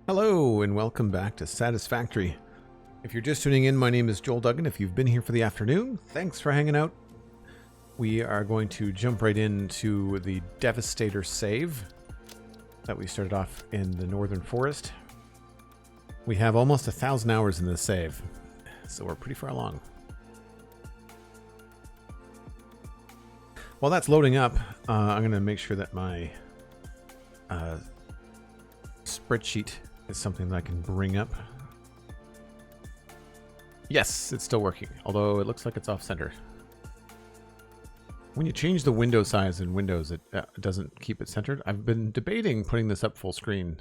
Hello and welcome back to Satisfactory. If you're just tuning in, my name is Joel Duggan. If you've been here for the afternoon, thanks for hanging out. We are going to jump right into the Devastator save that we started off in the Northern Forest. We have almost 1,000 hours in this save, so we're pretty far along. While that's loading up, I'm going to make sure that my spreadsheet is something that I can bring up. Yes, it's still working, although it looks like it's off-center. When you change the window size in Windows, it doesn't keep it centered. I've been debating putting this up full screen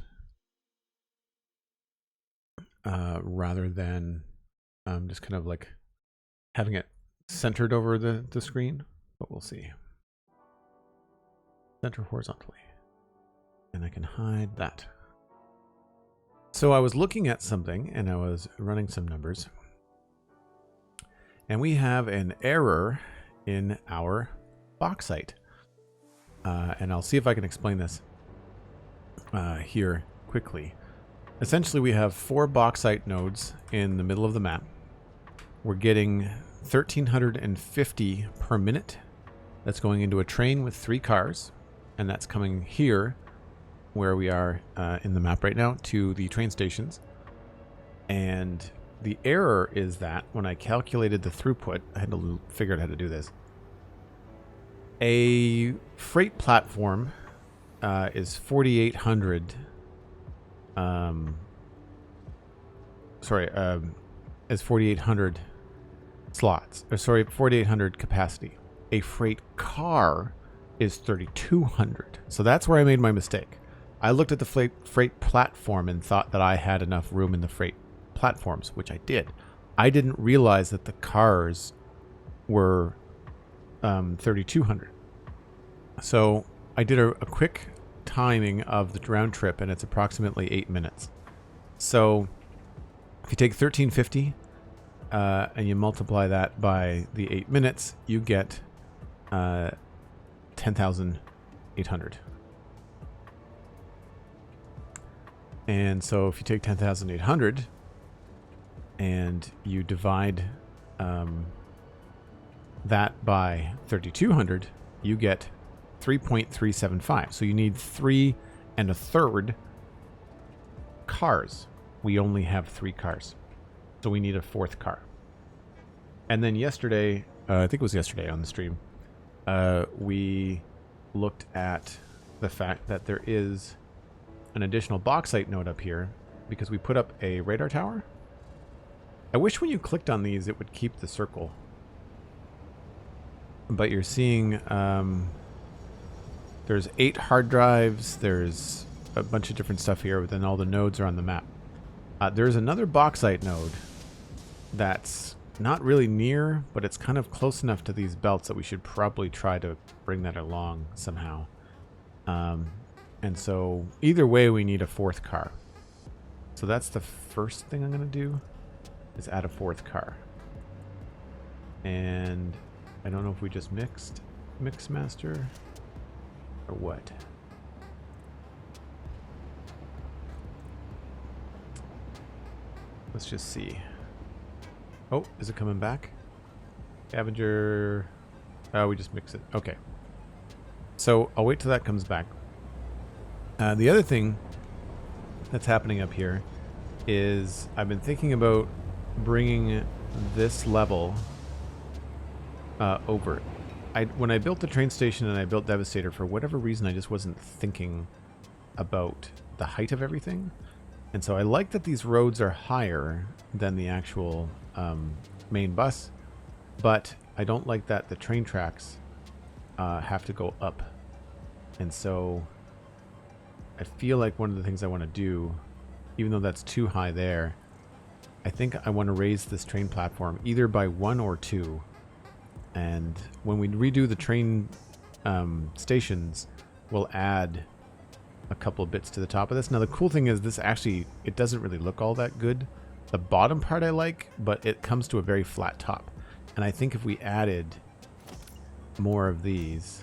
rather than just kind of like having it centered over the screen, but we'll see. Center horizontally. And I can hide that. So I was looking at something and I was running some numbers. And we have an error in our Bauxite. And I'll see if I can explain this here quickly. Essentially, we have 4 Bauxite nodes in the middle of the map. We're getting 1,350 per minute. That's going into a train with 3 cars. And that's coming here, where we are in the map right now, to the train stations. And the error is that when I calculated the throughput, I had to figure out how to do this. A freight platform is 4,800. Is 4,800 slots. Or sorry, 4,800 capacity. A freight car is 3,200. So that's where I made my mistake. I looked at the freight platform and thought that I had enough room in the freight platforms, which I did. I didn't realize that the cars were 3,200. So I did a quick timing of the round trip, and it's approximately 8 minutes. So if you take 1,350 and you multiply that by the 8 minutes, you get 10,800. And so if you take 10,800 and you divide that by 3,200, you get 3.375. So you need 3 1/3 cars. We only have 3 cars. So we need a 4th car. And then yesterday, I think it was yesterday on the stream, we looked at the fact that there is an additional Bauxite node up here because we put up a radar tower. I wish when you clicked on these it would keep the circle. But you're seeing there's 8 hard drives, there's a bunch of different stuff here, but then all the nodes are on the map. There's another Bauxite node that's not really near, but it's kind of close enough to these belts that we should probably try to bring that along somehow. And so either way, we need a 4th car. So that's the first thing I'm going to do, is add a 4th car. And I don't know if we just mix master or what. Let's just see. Oh, is it coming back? Scavenger. Oh, we just mix it. Okay. So I'll wait till that comes back. The other thing that's happening up here is I've been thinking about bringing this level over. When I built the train station and I built Devastator, for whatever reason, I just wasn't thinking about the height of everything. And so I like that these roads are higher than the actual main bus, but I don't like that the train tracks have to go up. And so I feel like one of the things I want to do, even though that's too high there, I think I want to raise this train platform either by 1 or 2. And when we redo the train stations, we'll add a couple of bits to the top of this. Now the cool thing is this actually, it doesn't really look all that good. The bottom part I like, but it comes to a very flat top. And I think if we added more of these,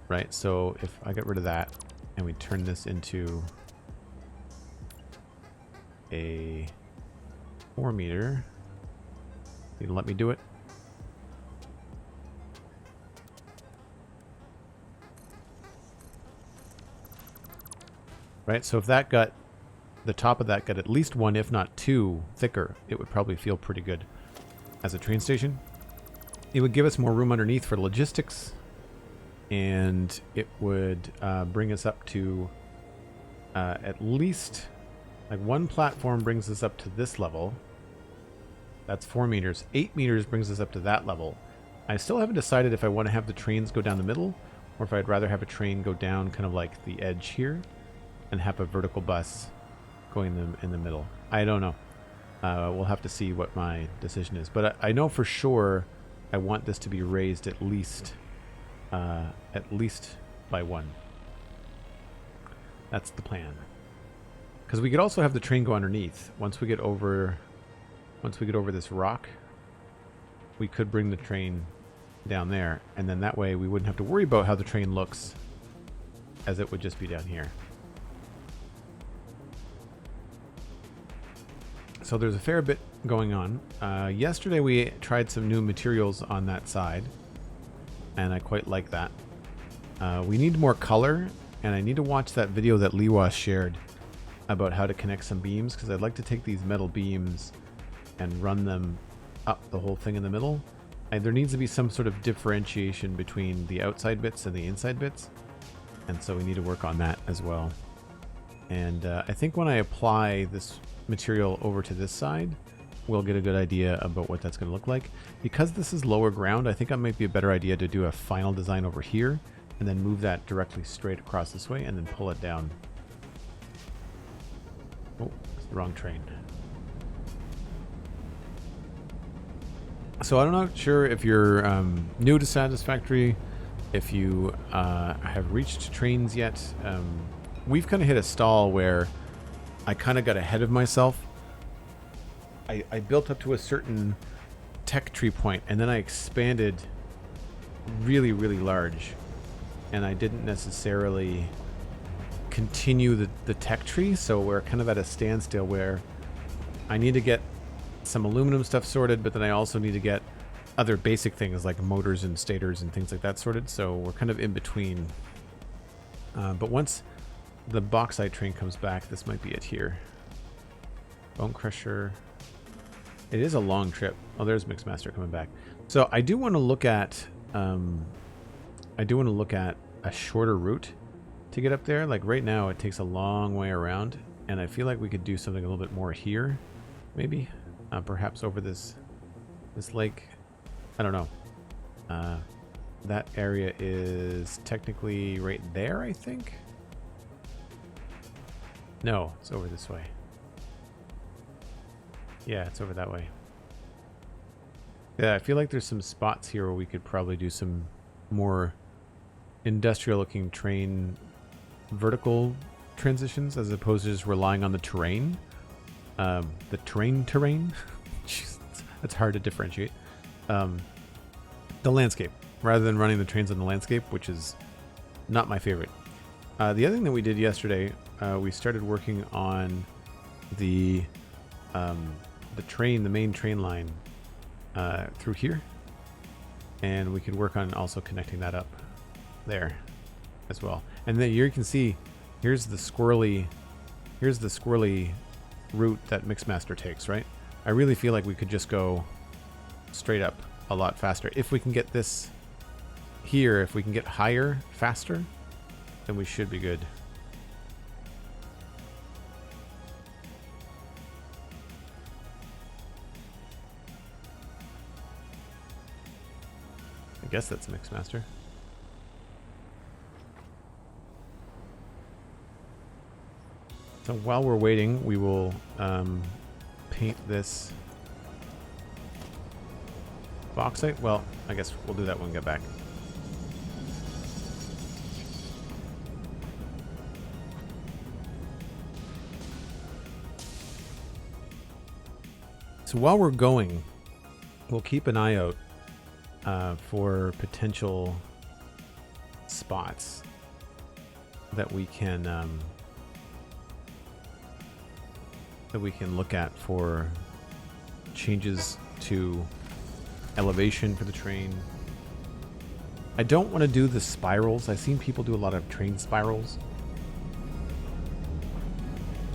right? So if I get rid of that and we turn this into a 4 meter. You let me do it? Right, so if that got, the top of that got at least 1, if not 2, thicker, it would probably feel pretty good as a train station. It would give us more room underneath for logistics, and it would bring us up to at least, like 1 platform brings us up to this level. That's 4 meters. 8 meters brings us up to that level. I still haven't decided if I want to have the trains go down the middle, or if I'd rather have a train go down kind of like the edge here, and have a vertical bus going in the middle. I don't know. We'll have to see what my decision is. But I know for sure I want this to be raised at least by 1. That's the plan. Because we could also have the train go underneath. Once we get over this rock, we could bring the train down there, and then that way we wouldn't have to worry about how the train looks, as it would just be down here. So there's a fair bit going on. Yesterday we tried some new materials on that side, and I quite like that. We need more color, and I need to watch that video that Lewas shared about how to connect some beams, because I'd like to take these metal beams and run them up the whole thing in the middle. There needs to be some sort of differentiation between the outside bits and the inside bits, and so we need to work on that as well. And I think when I apply this material over to this side, we'll get a good idea about what that's going to look like. Because this is lower ground, I think it might be a better idea to do a final design over here and then move that directly straight across this way and then pull it down. Oh, it's the wrong train. So I'm not sure if you're new to Satisfactory, if you have reached trains yet. We've kind of hit a stall where I kind of got ahead of myself. I built up to a certain tech tree point, and then I expanded really, really large. And I didn't necessarily continue the tech tree, so we're kind of at a standstill where I need to get some aluminum stuff sorted, but then I also need to get other basic things like motors and stators and things like that sorted, so we're kind of in between. But once the bauxite train comes back, this might be it here. Bone crusher. It is a long trip. Oh, there's McSmaster coming back. So I do want to look at a shorter route to get up there. Like right now it takes a long way around, and I feel like we could do something a little bit more here, maybe. Perhaps over this lake. I don't know. That area is technically right there, I think. No, it's over this way. Yeah, it's over that way. Yeah, I feel like there's some spots here where we could probably do some more industrial looking train vertical transitions as opposed to just relying on the terrain. The terrain. Jeez, that's hard to differentiate. The landscape, rather than running the trains on the landscape, which is not my favorite. The other thing that we did yesterday, we started working on the main train line through here, and we could work on also connecting that up there as well. And then here you can see, here's the squirrely route that McSmaster takes, right? I really feel like we could just go straight up a lot faster. If we can get this here, if we can get higher faster, then we should be good. I guess that's McSmaster. So while we're waiting, we will paint this bauxite. Well, I guess we'll do that when we get back. So while we're going, we'll keep an eye out for potential spots that we can that we can look at for changes to elevation for the train. I don't want to do the spirals. I've seen people do a lot of train spirals.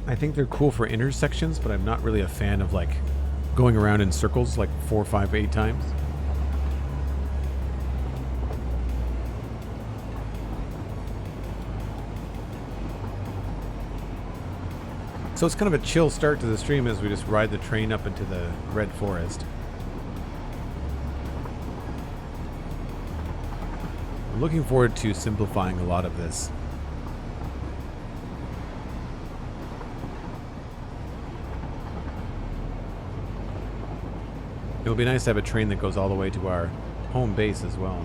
I think they're cool for intersections, but I'm not really a fan of like going around in circles like 4, 5, 8 times. So it's kind of a chill start to the stream as we just ride the train up into the red forest. I'm looking forward to simplifying a lot of this. It would be nice to have a train that goes all the way to our home base as well.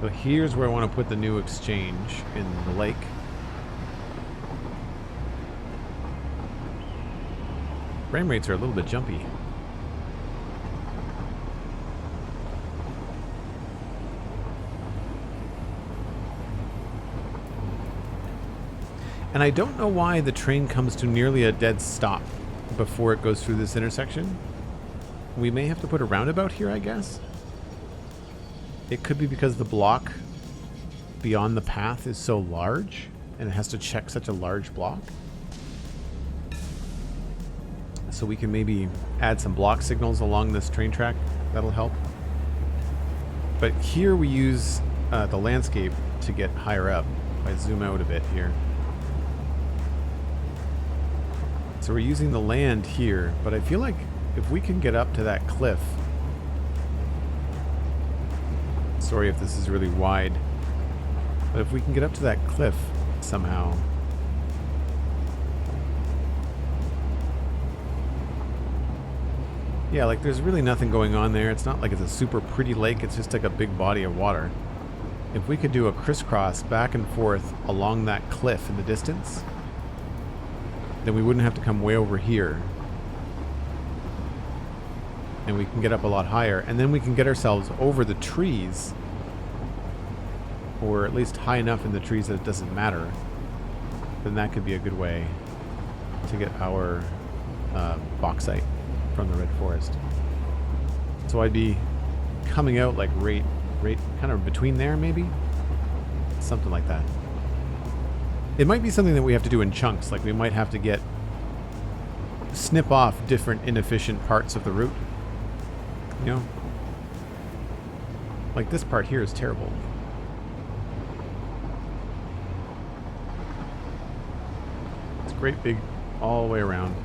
So here's where I want to put the new exchange in the lake. Frame rates are a little bit jumpy. And I don't know why the train comes to nearly a dead stop before it goes through this intersection. We may have to put a roundabout here, I guess. It could be because the block beyond the path is so large and it has to check such a large block. So we can maybe add some block signals along this train track. That'll help. But here we use the landscape to get higher up. If I zoom out a bit here. So we're using the land here, but I feel like if we can get up to that cliff. Sorry if this is really wide, but if we can get up to that cliff somehow. Yeah, like there's really nothing going on there. It's not like it's a super pretty lake. It's just like a big body of water. If we could do a crisscross back and forth along that cliff in the distance, then we wouldn't have to come way over here. And we can get up a lot higher. And then we can get ourselves over the trees. Or at least high enough in the trees that it doesn't matter. Then that could be a good way to get our bauxite from the red forest. So I'd be coming out like right kind of between there maybe? Something like that. It might be something that we have to do in chunks. Like we might have to snip off different inefficient parts of the route. You know? Like this part here is terrible. It's great big all the way around.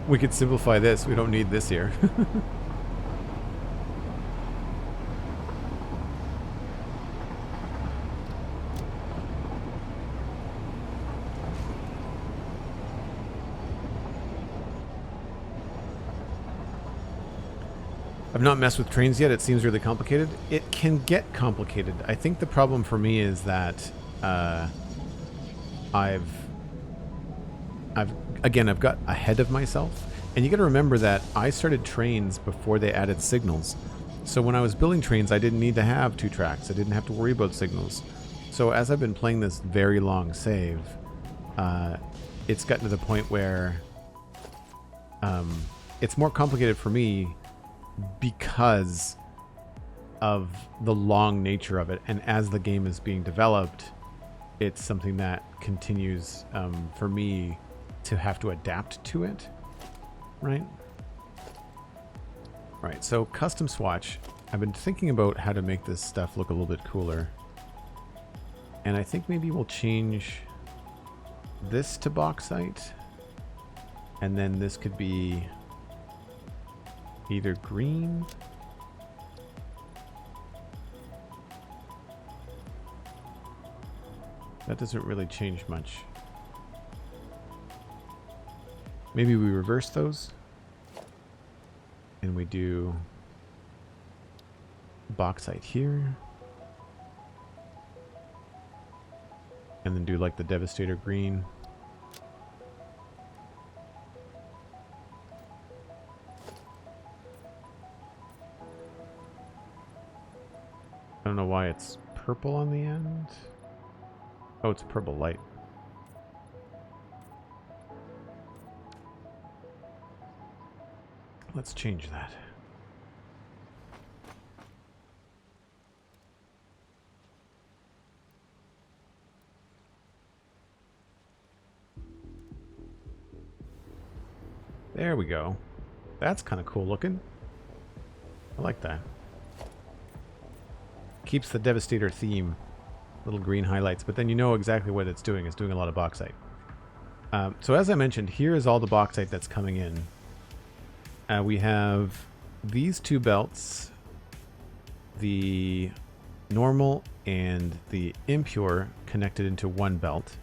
We could simplify this. We don't need this here. I've not messed with trains yet. It seems really complicated. It can get complicated. I think the problem for me is that I've got ahead of myself. And you got to remember that I started trains before they added signals. So when I was building trains, I didn't need to have 2 tracks. I didn't have to worry about signals. So as I've been playing this very long save, it's gotten to the point where it's more complicated for me because of the long nature of it. And as the game is being developed, it's something that continues for me to have to adapt to it, right? Right, so custom swatch. I've been thinking about how to make this stuff look a little bit cooler. And I think maybe we'll change this to bauxite. And then this could be either green. That doesn't really change much. Maybe we reverse those. And we do bauxite here. And then do like the Devastator green. don't know why it's purple on the end. Oh, it's purple light. Let's change that. There we go. That's kind of cool looking. I like that. Keeps the Devastator theme. Little green highlights, but then you know exactly what it's doing. It's doing a lot of bauxite. So as I mentioned, here is all the bauxite that's coming in. We have these two belts, the normal and the impure, connected into one belt.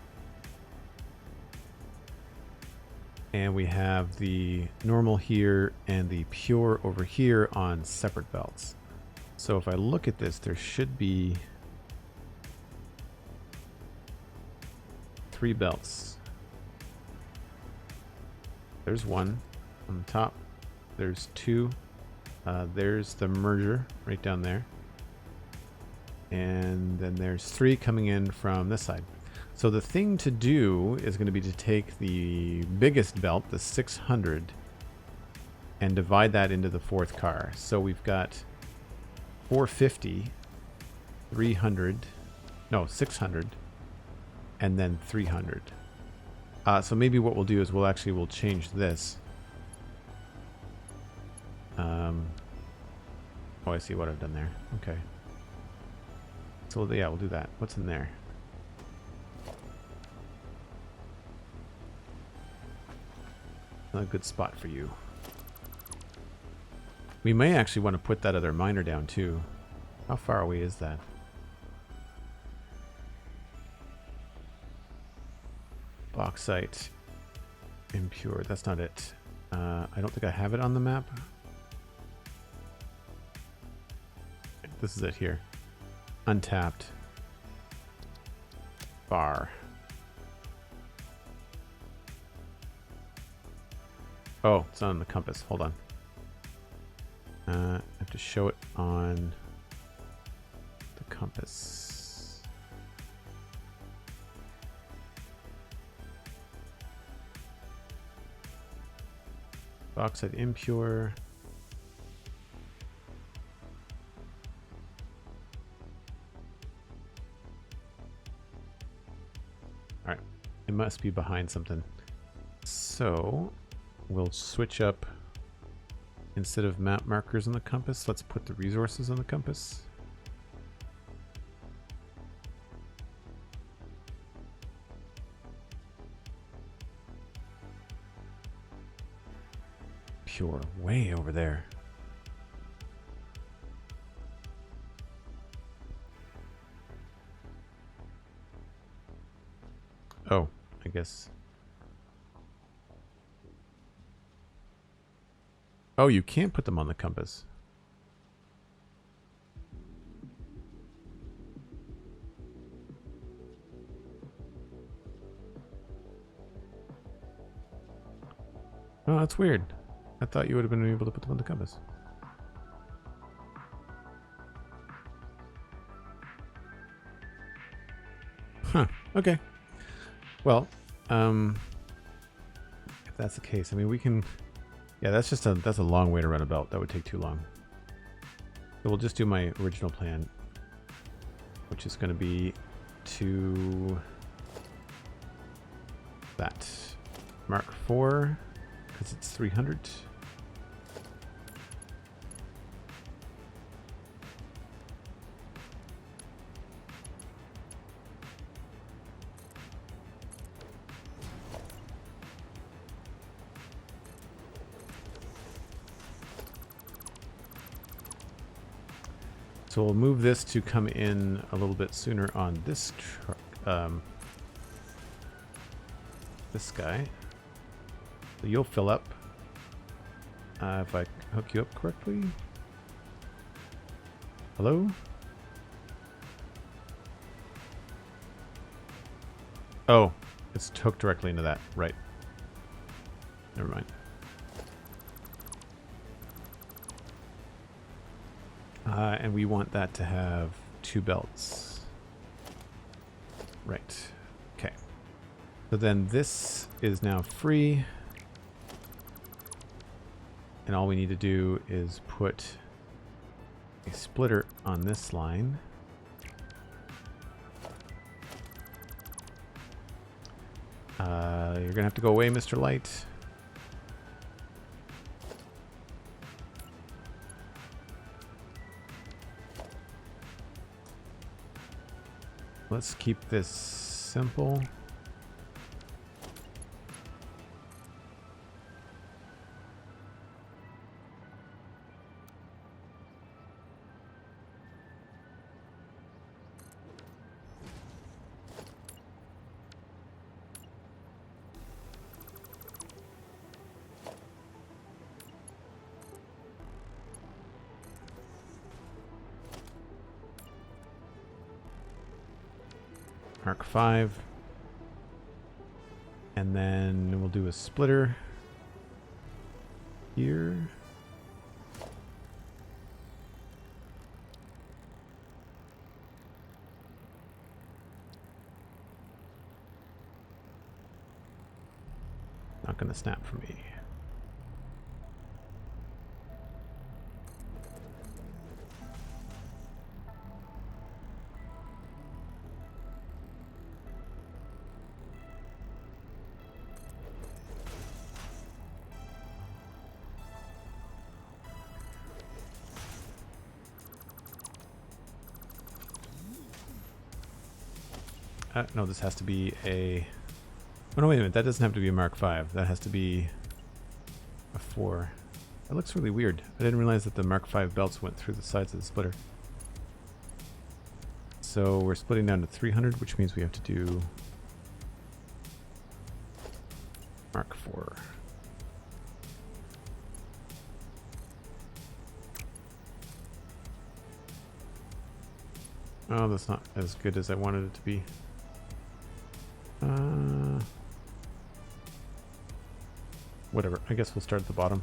And we have the normal here and the pure over here on separate belts. So if I look at this, there should be 3 belts. There's one on the top. There's 2. There's the merger right down there. And then there's 3 coming in from this side. So the thing to do is going to be to take the biggest belt, the 600, and divide that into the 4th car. So we've got 450, 300, no, 600, and then 300. So maybe what we'll do is we'll change this. Oh, I see what I've done there. Okay. So yeah, we'll do that. What's in there? A good spot for you. We may actually want to put that other miner down too. How far away is that? Bauxite. Impure. That's not it. I don't think I have it on the map. This is it here. Untapped. Bar. Oh, it's not on the compass. Hold on. I have to show it on the compass. Bauxite impure. All right. It must be behind something. So we'll switch up, instead of map markers on the compass, let's put the resources on the compass. Pure, way over there. Oh, I guess. Oh, you can't put them on the compass. Oh, that's weird. I thought you would have been able to put them on the compass. Huh. Okay. Well, if that's the case, I mean, we can... Yeah, that's a long way to run a belt. That would take too long. So we'll just do my original plan, which is going to be to that Mark 4, because it's 300. So we'll move this to come in a little bit sooner on this truck, this guy. So you'll fill up if I hook you up correctly. Hello? Oh, it's hooked directly into that. Right. Never mind. And we want that to have 2 belts. Right. Okay. So then this is now free. And all we need to do is put a splitter on this line. You're going to have to go away, Mr. Light. Let's keep this simple. Mark 5. And then we'll do a splitter here. Not going to snap for me. No, this has to be a... Oh, no, wait a minute. That doesn't have to be a Mark 5. That has to be a 4. That looks really weird. I didn't realize that the Mark 5 belts went through the sides of the splitter. So we're splitting down to 300, which means we have to do Mark 4. Oh, that's not as good as I wanted it to be. Whatever. I guess we'll start at the bottom.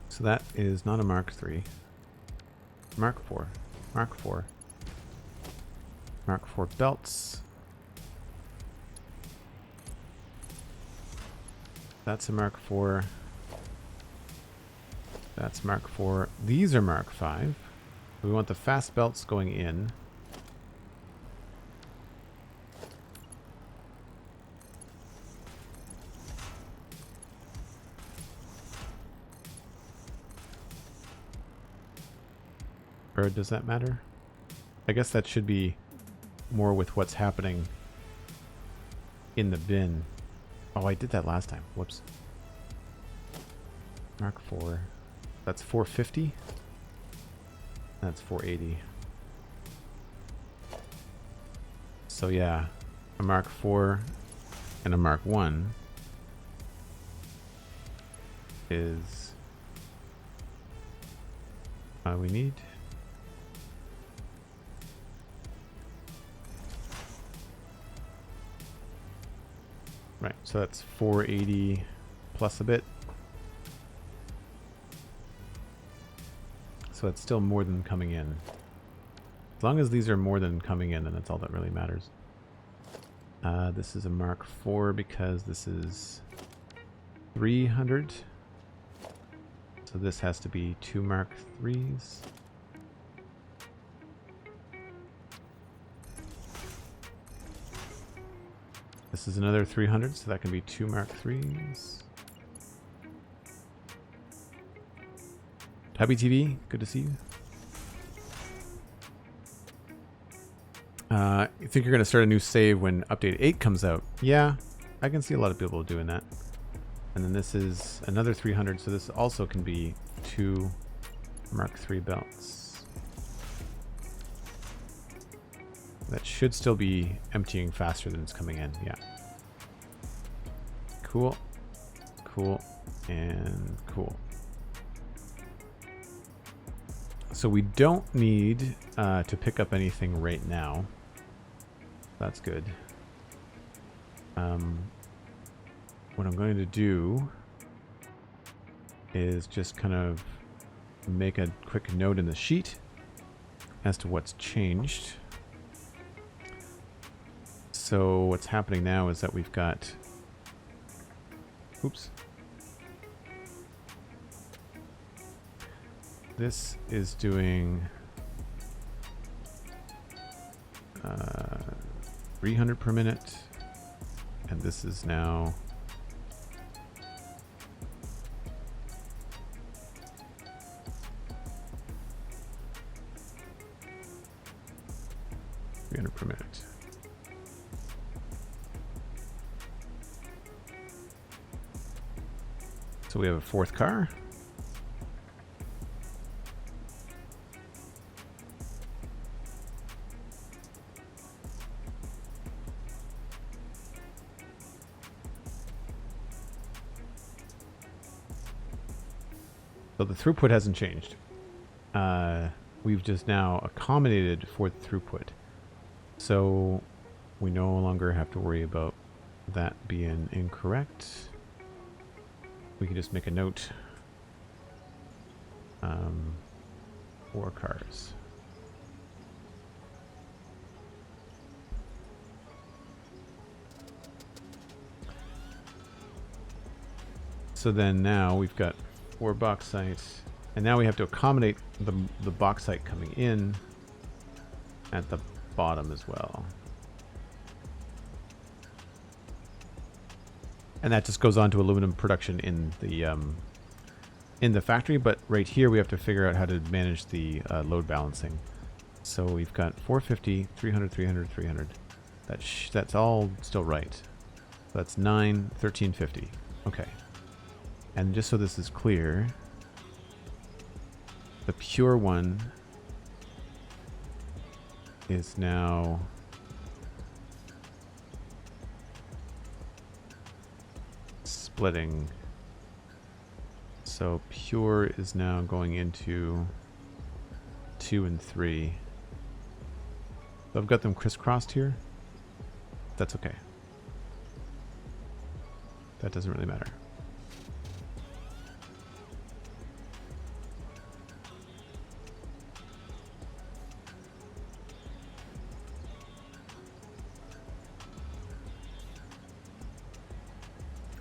So that is not a Mark 3. Mark 4. Mark 4. Mark 4 belts. That's a Mark 4. That's Mark 4. These are Mark 5. We want the fast belts going in. Or does that matter? I guess that should be more with what's happening in the bin. Oh, I did that last time. Whoops. Mark 4. That's 450. That's 480. So yeah, a Mark 4 and a Mark 1 is all we need. Right, so that's 480 plus a bit. So it's still more than coming in. As long as these are more than coming in, then that's all that really matters. This is a Mark 4 because this is 300. So this has to be 2 Mark 3s. This is another 300, so that can be 2 Mark 3s. Happy TV, good to see you. You think you're going to start a new save when update 8 comes out? Yeah, I can see a lot of people doing that. And then this is another 300, so this also can be 2 Mark 3 belts. That should still be emptying faster than it's coming in, yeah. Cool, cool, and cool. So we don't need to pick up anything right now. That's good. What I'm going to do is just kind of make a quick note in the sheet as to what's changed. So what's happening now is that we've got, oops. This is doing 300 per minute, and this is now 300 per minute. So we have a fourth car. So the throughput hasn't changed. We've just now accommodated for the throughput. So we no longer have to worry about that being incorrect. We can just make a note. 4 cars. So then now we've got 4 bauxite, and now we have to accommodate the bauxite coming in at the bottom as well. And that just goes on to aluminum production in the factory, but right here we have to figure out how to manage the load balancing. So we've got 450, 300, 300, 300. That's all still right. That's 9, 1350. Okay. And just so this is clear, the pure one is now splitting. So pure is now going into 2 and 3. So I've got them crisscrossed here. That's okay. That doesn't really matter.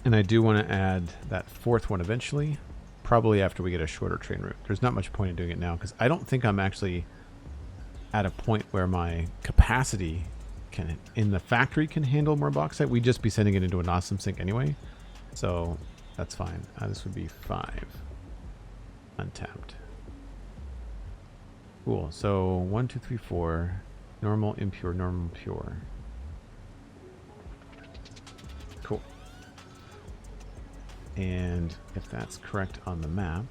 And I do want to add that 4th one eventually, probably after we get a shorter train route. There's not much point in doing it now because I don't think I'm actually at a point where my capacity in the factory can handle more bauxite. We'd just be sending it into an awesome sink anyway. So that's fine. This would be 5 untapped. Cool. So 1, 2, 3, 4. Normal, impure, normal, pure. Cool. And if that's correct on the map,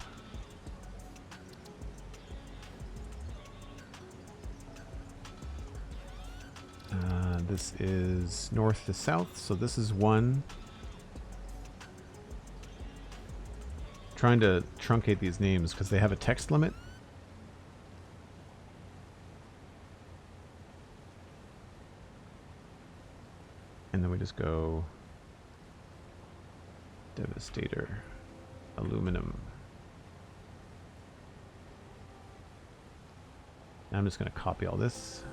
this is north to south, so this is 1. Trying to truncate these names because they have a text limit. And then we just go Devastator, aluminum. I'm just going to copy all this.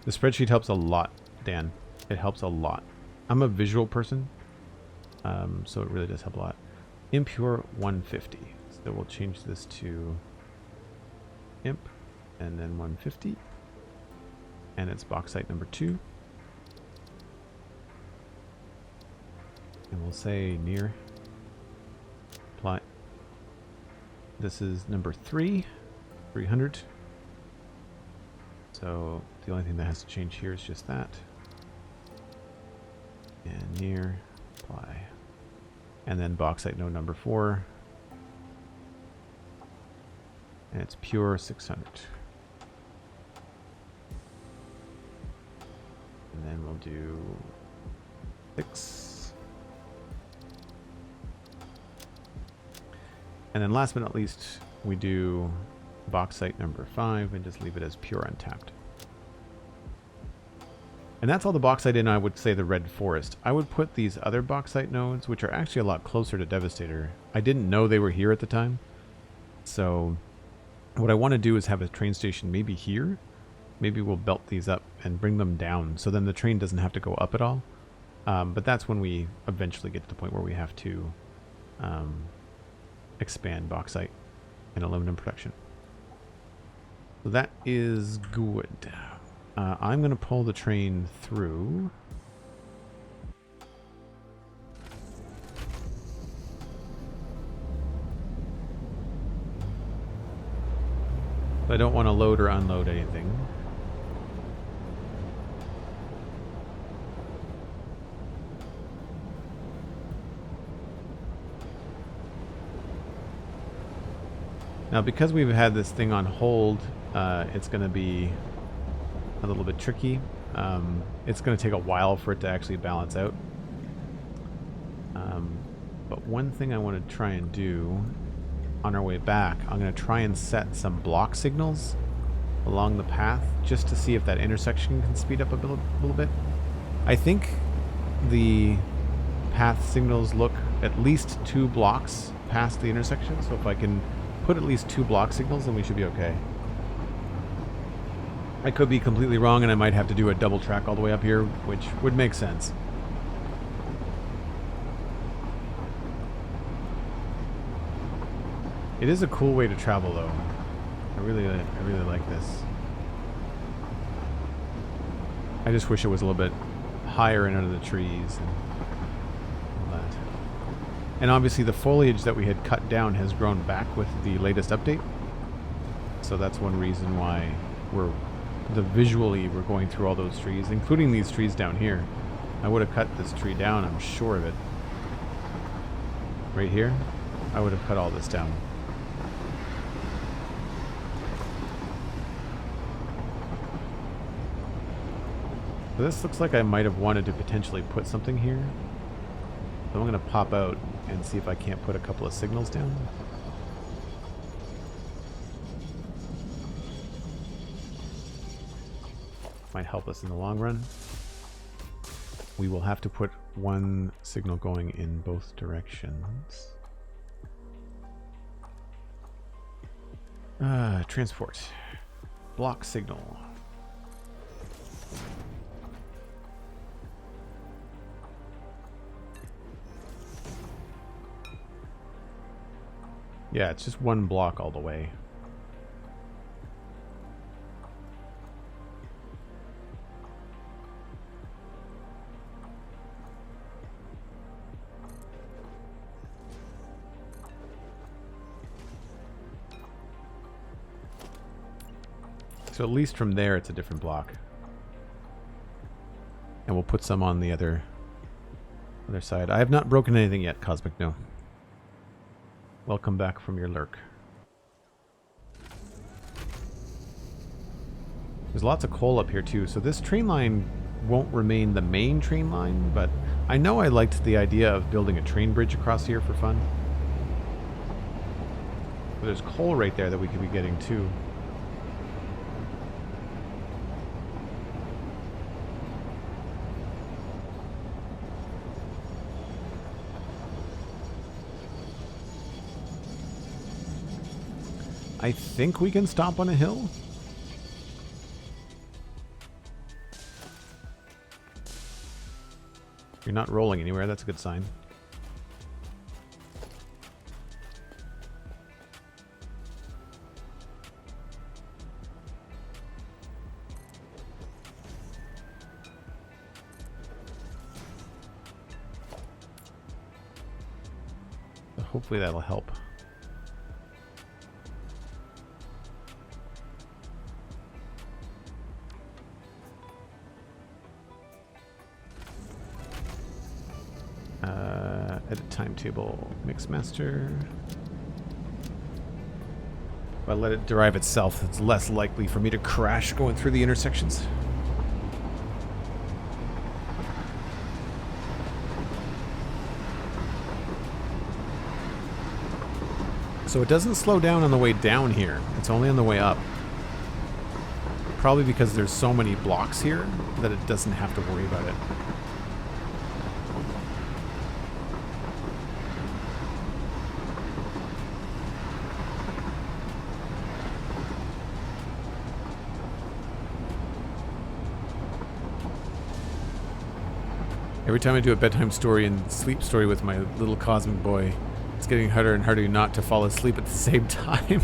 The spreadsheet helps a lot, Dan. It helps a lot. I'm a visual person, so it really does help a lot. Impure 150. So we'll change this to imp, and then 150. And it's bauxite number 2. And we'll say near. Apply. This is number 3, 300. So the only thing that has to change here is just that. And near, apply. And then bauxite node number 4. And it's pure 600. And then we'll do 6. And then last but not least, we do bauxite number 5 and just leave it as pure untapped. And that's all the bauxite in, I would say, the red forest. I would put these other bauxite nodes, which are actually a lot closer to Devastator. I didn't know they were here at the time. So what I want to do is have a train station maybe here. Maybe we'll belt these up and bring them down, so then the train doesn't have to go up at all. But that's when we eventually get to the point where we have to expand bauxite and aluminum production. So that is good. I'm going to pull the train through. I don't want to load or unload anything. Now, because we've had this thing on hold, it's going to be a little bit tricky. It's going to take a while for it to actually balance out. But one thing I want to try and do on our way back, I'm going to try and set some block signals along the path just to see if that intersection can speed up a little bit. I think the path signals look at least 2 blocks past the intersection, so if I can put at least 2 block signals, then we should be okay. I could be completely wrong, and I might have to do a double track all the way up here, which would make sense. It is a cool way to travel, though. I really like this. I just wish it was a little bit higher and under the trees and all that. And obviously the foliage that we had cut down has grown back with the latest update. So that's one reason why visually we're going through all those trees, including these trees down here. I would have cut this tree down, I'm sure of it. Right here, I would have cut all this down. So this looks like I might have wanted to potentially put something here. So I'm going to pop out and see if I can't put a couple of signals down. Might help us in the long run. We will have to put one signal going in both directions. Transport. Block signal. Yeah, it's just one block all the way. So at least from there it's a different block. And we'll put some on the other side. I have not broken anything yet, Cosmic No. Welcome back from your lurk. There's lots of coal up here too, so this train line won't remain the main train line, but I know I liked the idea of building a train bridge across here for fun. But there's coal right there that we could be getting too. I think we can stop on a hill. You're not rolling anywhere, that's a good sign. So hopefully that'll help. Edit timetable, Mixmaster. If I let it derive itself, it's less likely for me to crash going through the intersections. So it doesn't slow down on the way down here. It's only on the way up. Probably because there's so many blocks here that it doesn't have to worry about it. Every time I do a bedtime story and sleep story with my little cosmic boy, it's getting harder and harder not to fall asleep at the same time.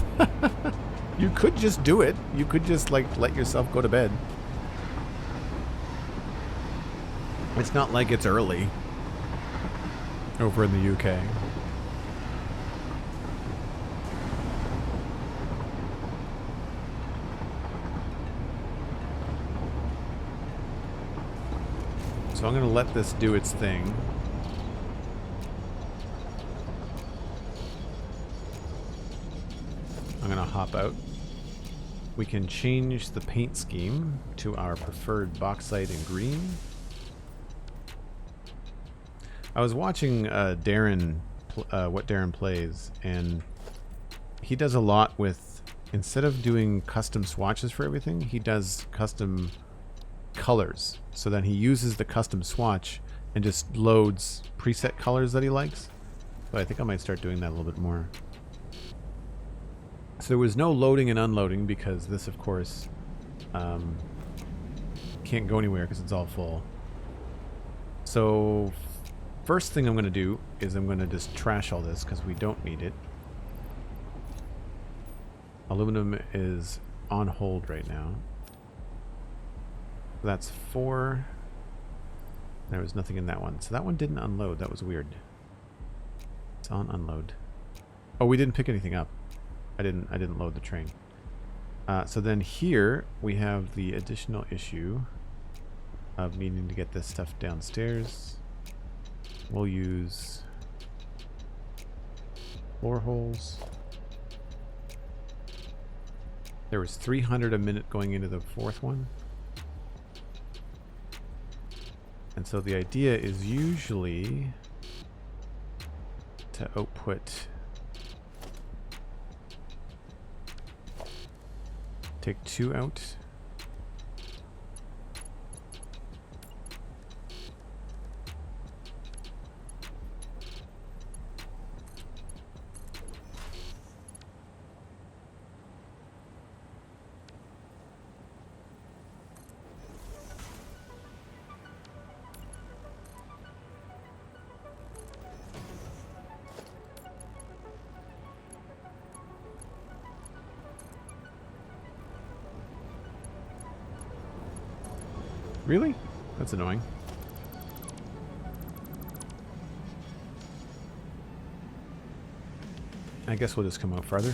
You could just do it. You could just, like, let yourself go to bed. It's not like it's early over in the UK. So I'm going to let this do its thing. I'm going to hop out. We can change the paint scheme to our preferred bauxite and green. I was watching Darren, what Darren plays, and he does a lot with, instead of doing custom swatches for everything, he does custom colors. So then he uses the custom swatch and just loads preset colors that he likes. But I think I might start doing that a little bit more. So there was no loading and unloading because this, of course, can't go anywhere because it's all full. So first thing I'm going to do is I'm going to just trash all this because we don't need it. Aluminum is on hold right now. That's 4. There was nothing in that one. So that one didn't unload. That was weird. It's on unload. Oh, we didn't pick anything up. I didn't load the train. So then here we have the additional issue of needing to get this stuff downstairs. We'll use floor holes. There was 300 a minute going into the fourth one. And so the idea is usually to output, take 2 out. Really? That's annoying. I guess we'll just come out farther.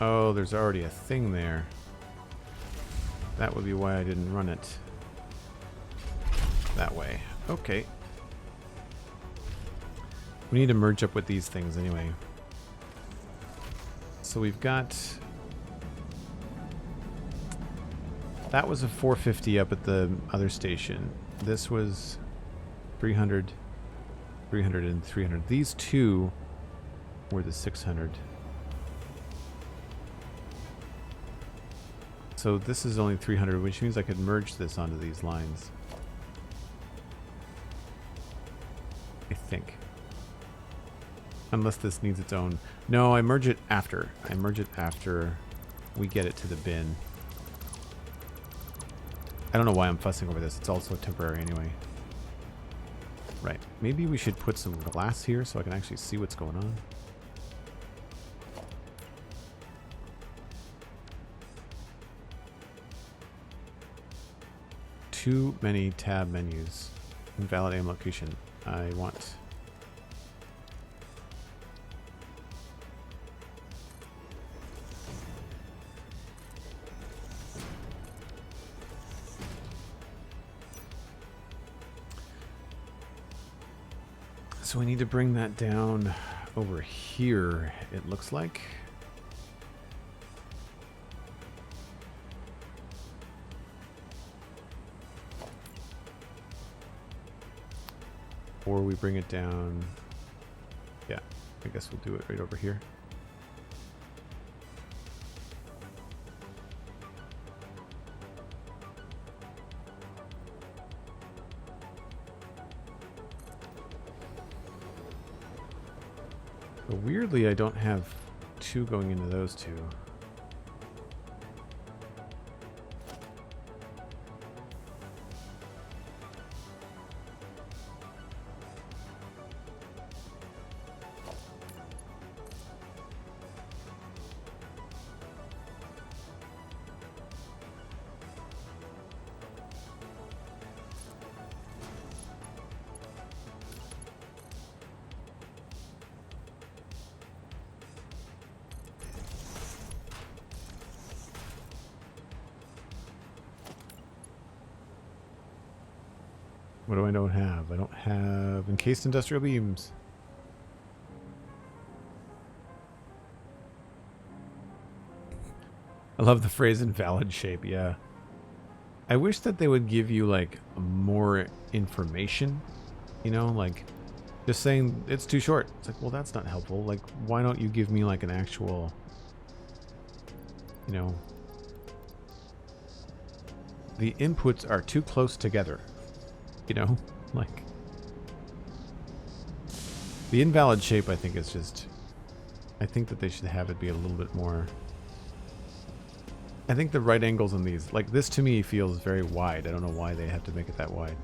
Oh, there's already a thing there. That would be why I didn't run it that way. Okay. We need to merge up with these things anyway. So we've got... That was a 450 up at the other station. This was 300, 300, and 300. These two were the 600. So this is only 300, which means I could merge this onto these lines. I think. Unless this needs its own. No, I merge it after. I merge it after we get it to the bin. I don't know why I'm fussing over this. It's also temporary anyway. Right. Maybe we should put some glass here so I can actually see what's going on. Too many tab menus. Invalid aim location. I want... So we need to bring that down over here, it looks like. before we bring it down. Yeah, I guess we'll do it right over here. But weirdly, I don't have two going into those two. What do I don't have? I don't have encased industrial beams. I love the phrase invalid shape, yeah. I wish that they would give you like more information, you know, like just saying it's too short. It's like, well, that's not helpful. Like, why don't you give me like an actual, you know, the inputs are too close together. You know, like the invalid shape, I think is just, I think that they should have it be a little bit more. I think the right angles on these, like this to me feels very wide. I don't know why they have to make it that wide.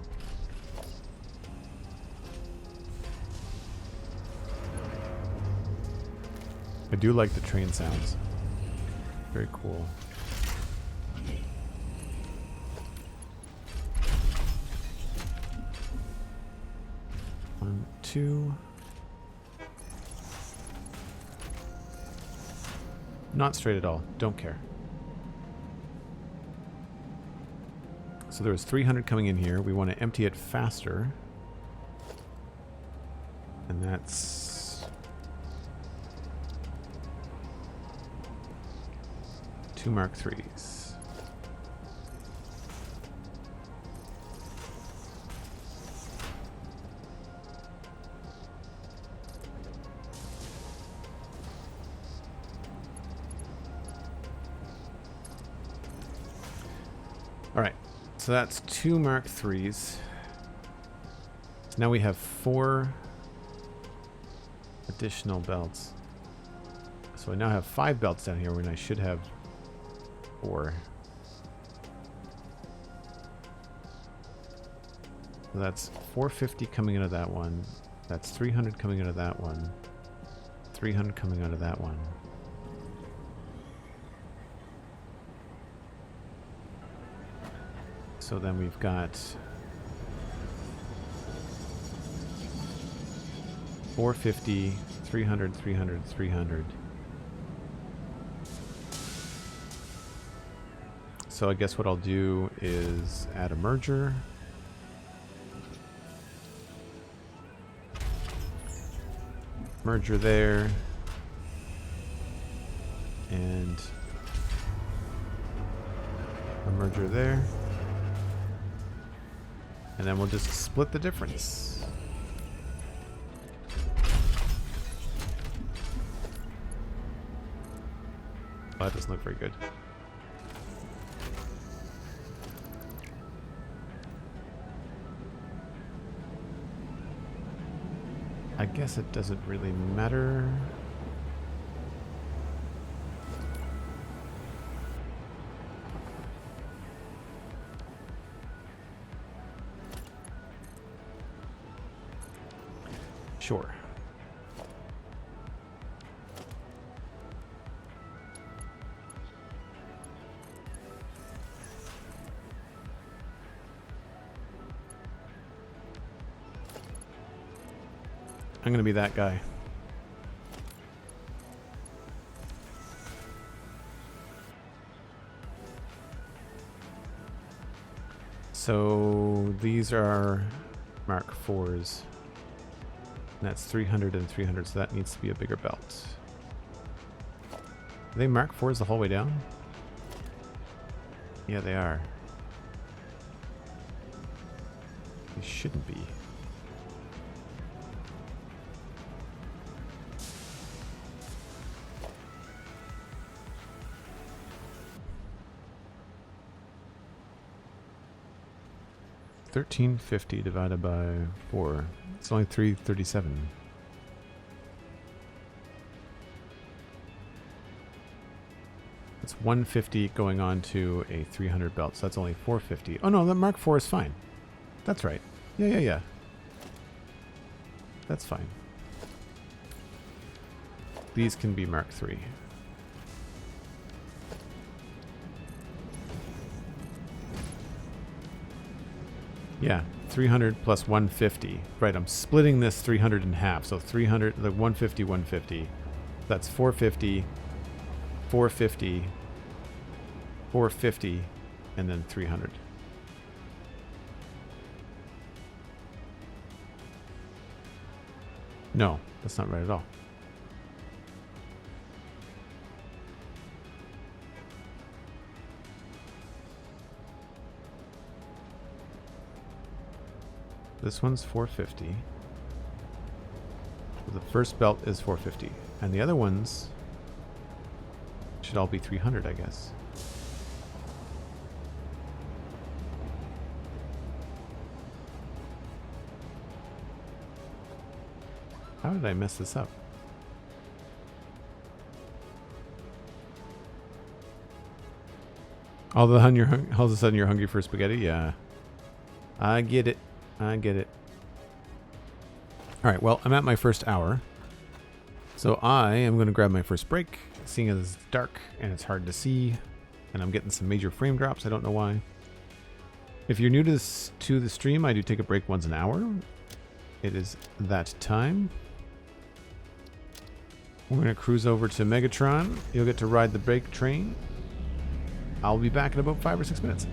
I do like the train sounds. Very cool. One, two. Not straight at all. Don't care. So there was 300 coming in here. We want to empty it faster. And that's 2 Mark IIIs. Alright, so that's 2 Mark IIIs. Now we have 4 additional belts. So I now have 5 belts down here when I should have 4. So that's 450 coming out of that one. That's 300 coming out of that one. 300 coming out of that one. So then we've got 450, 300, 300, 300. So I guess what I'll do is add a merger. Merger there. And a merger there. And then we'll just split the difference. Oh, that doesn't look very good. I guess it doesn't really matter. Sure. I'm gonna be that guy. So these are Mark IVs. And that's 300 and 300, so that needs to be a bigger belt. Are they Mark IVs the whole way down? Yeah, they are. They shouldn't be. 1350 divided by 4. It's only 337. It's 150 going on to a 300 belt, so that's only 450. Oh no, the Mark IV is fine. That's right. Yeah. That's fine. These can be Mark III. Yeah, 300 plus 150. Right, I'm splitting this 300 in half. So 300, the 150, 150. That's 450, 450, 450, and then 300. No, that's not right at all. This one's 450. So the first belt is 450. And the other ones should all be 300, I guess. How did I mess this up? All of a sudden you're hungry for spaghetti? Yeah. I get it. I get it. Alright, well, I'm at my first hour. So I am going to grab my first break, seeing as it's dark and it's hard to see. And I'm getting some major frame drops. I don't know why. If you're new to the stream, I do take a break once an hour. It is that time. We're going to cruise over to Megatron. You'll get to ride the break train. I'll be back in about 5 or 6 minutes.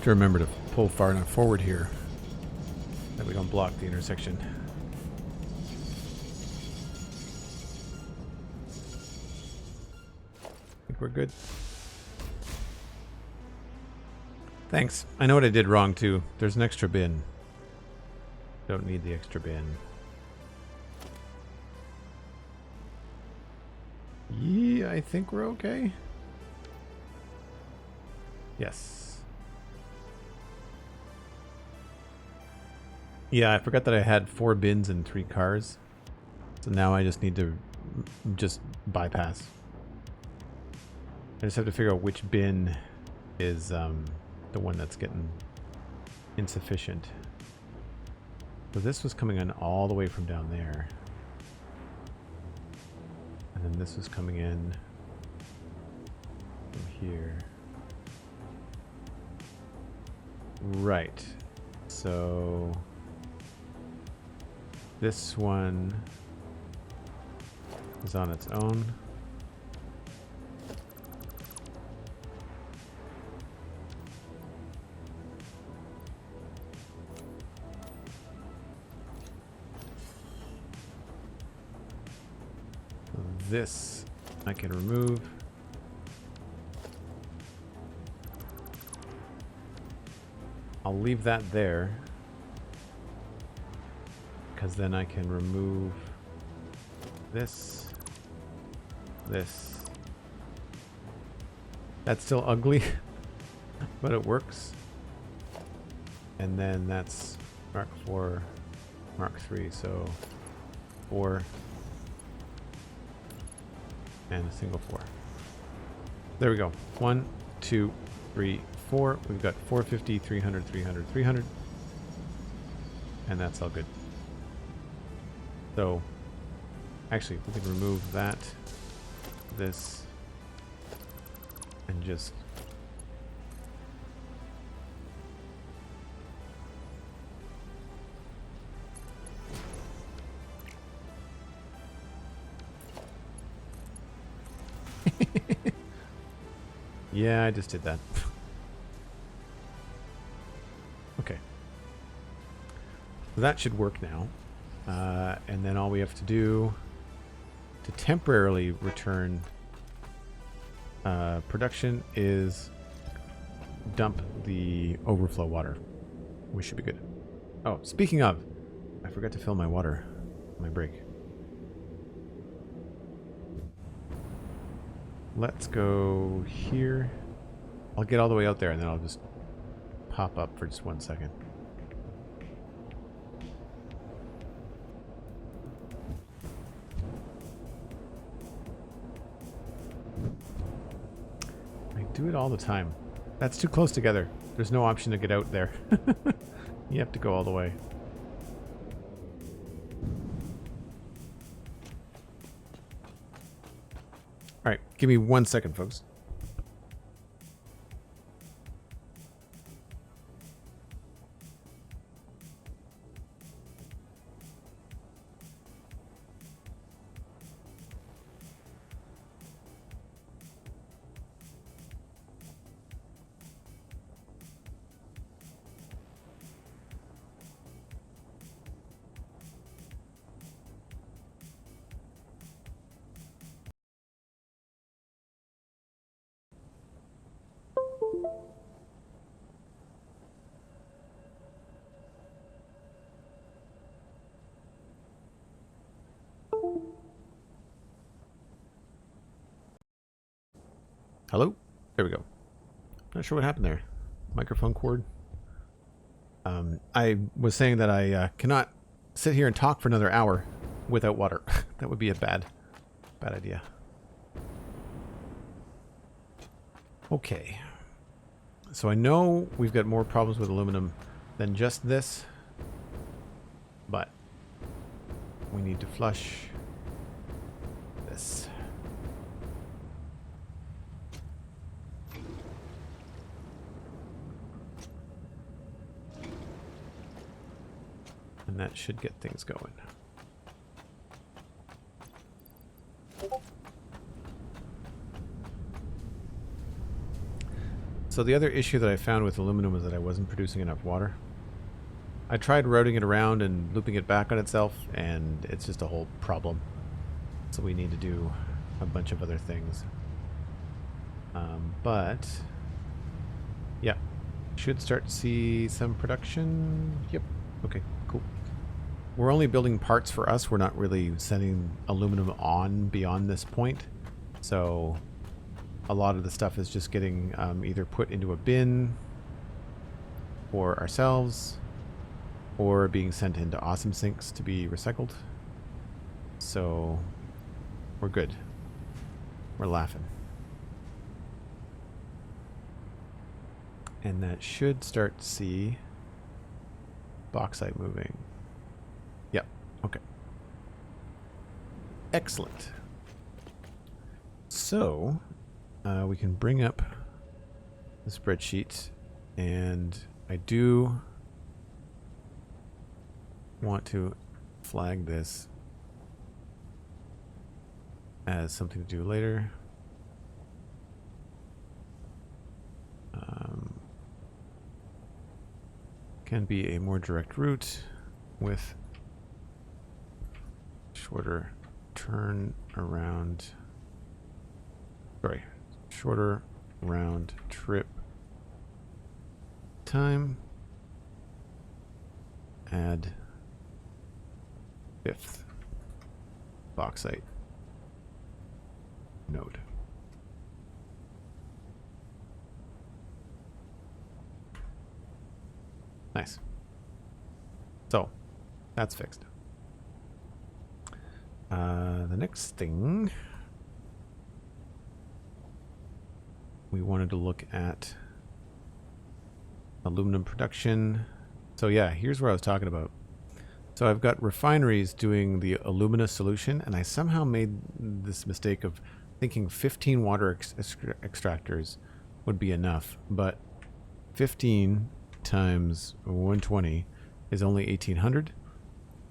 To remember to pull far enough forward here that we don't block the intersection. I think we're good. Thanks. I know what I did wrong too. There's an extra bin. Don't need the extra bin. Yeah, I think we're okay. Yes. Yeah, I forgot that I had 4 bins and 3 cars. So now I just need to just bypass. I just have to figure out which bin is the one that's getting insufficient. So this was coming in all the way from down there. And then this was coming in from here. Right. So this one is on its own. This I can remove. I'll leave that there because then I can remove this. That's still ugly, but it works. And then that's Mark 4, Mark 3, so 4. And a single 4. There we go. 1, 2, 3, 4. We've got 450, 300, 300, 300. And that's all good. So, actually, we can remove that, this, and just... Yeah, I just did that. Okay. So that should work now. And then all we have to do to temporarily return production is dump the overflow water. We should be good. Oh, speaking of, I forgot to fill my water on my break. Let's go here. I'll get all the way out there and then I'll just pop up for just 1 second. I do it all the time. That's too close together. There's no option to get out there. You have to go all the way. All right, give me 1 second, folks. Hello? There we go. Not sure what happened there. Microphone cord. I was saying that I cannot sit here and talk for another hour without water. That would be a bad idea. Okay. So I know we've got more problems with aluminum than just this, but we need to flush this. And that should get things going. So the other issue that I found with aluminum was that I wasn't producing enough water. I tried routing it around and looping it back on itself, and it's just a whole problem. So we need to do a bunch of other things. But yeah, should start to see some production. Yep. Okay, cool. We're only building parts for us. We're not really sending aluminum on beyond this point. So a lot of the stuff is just getting either put into a bin for ourselves or being sent into awesome sinks to be recycled. So we're good. We're laughing. And that should start to see bauxite moving. Yep. Okay. Excellent. So we can bring up the spreadsheet, and I do want to flag this as something to do later. Can be a more direct route with shorter turn around. Sorry, shorter round trip time. Add 5th bauxite node. Nice. So, that's fixed. The next thing we wanted to look at aluminum production. So yeah, here's where I was talking about. So I've got refineries doing the alumina solution, and I somehow made this mistake of thinking 15 water extractors would be enough, but 15 times 120 is only 1800,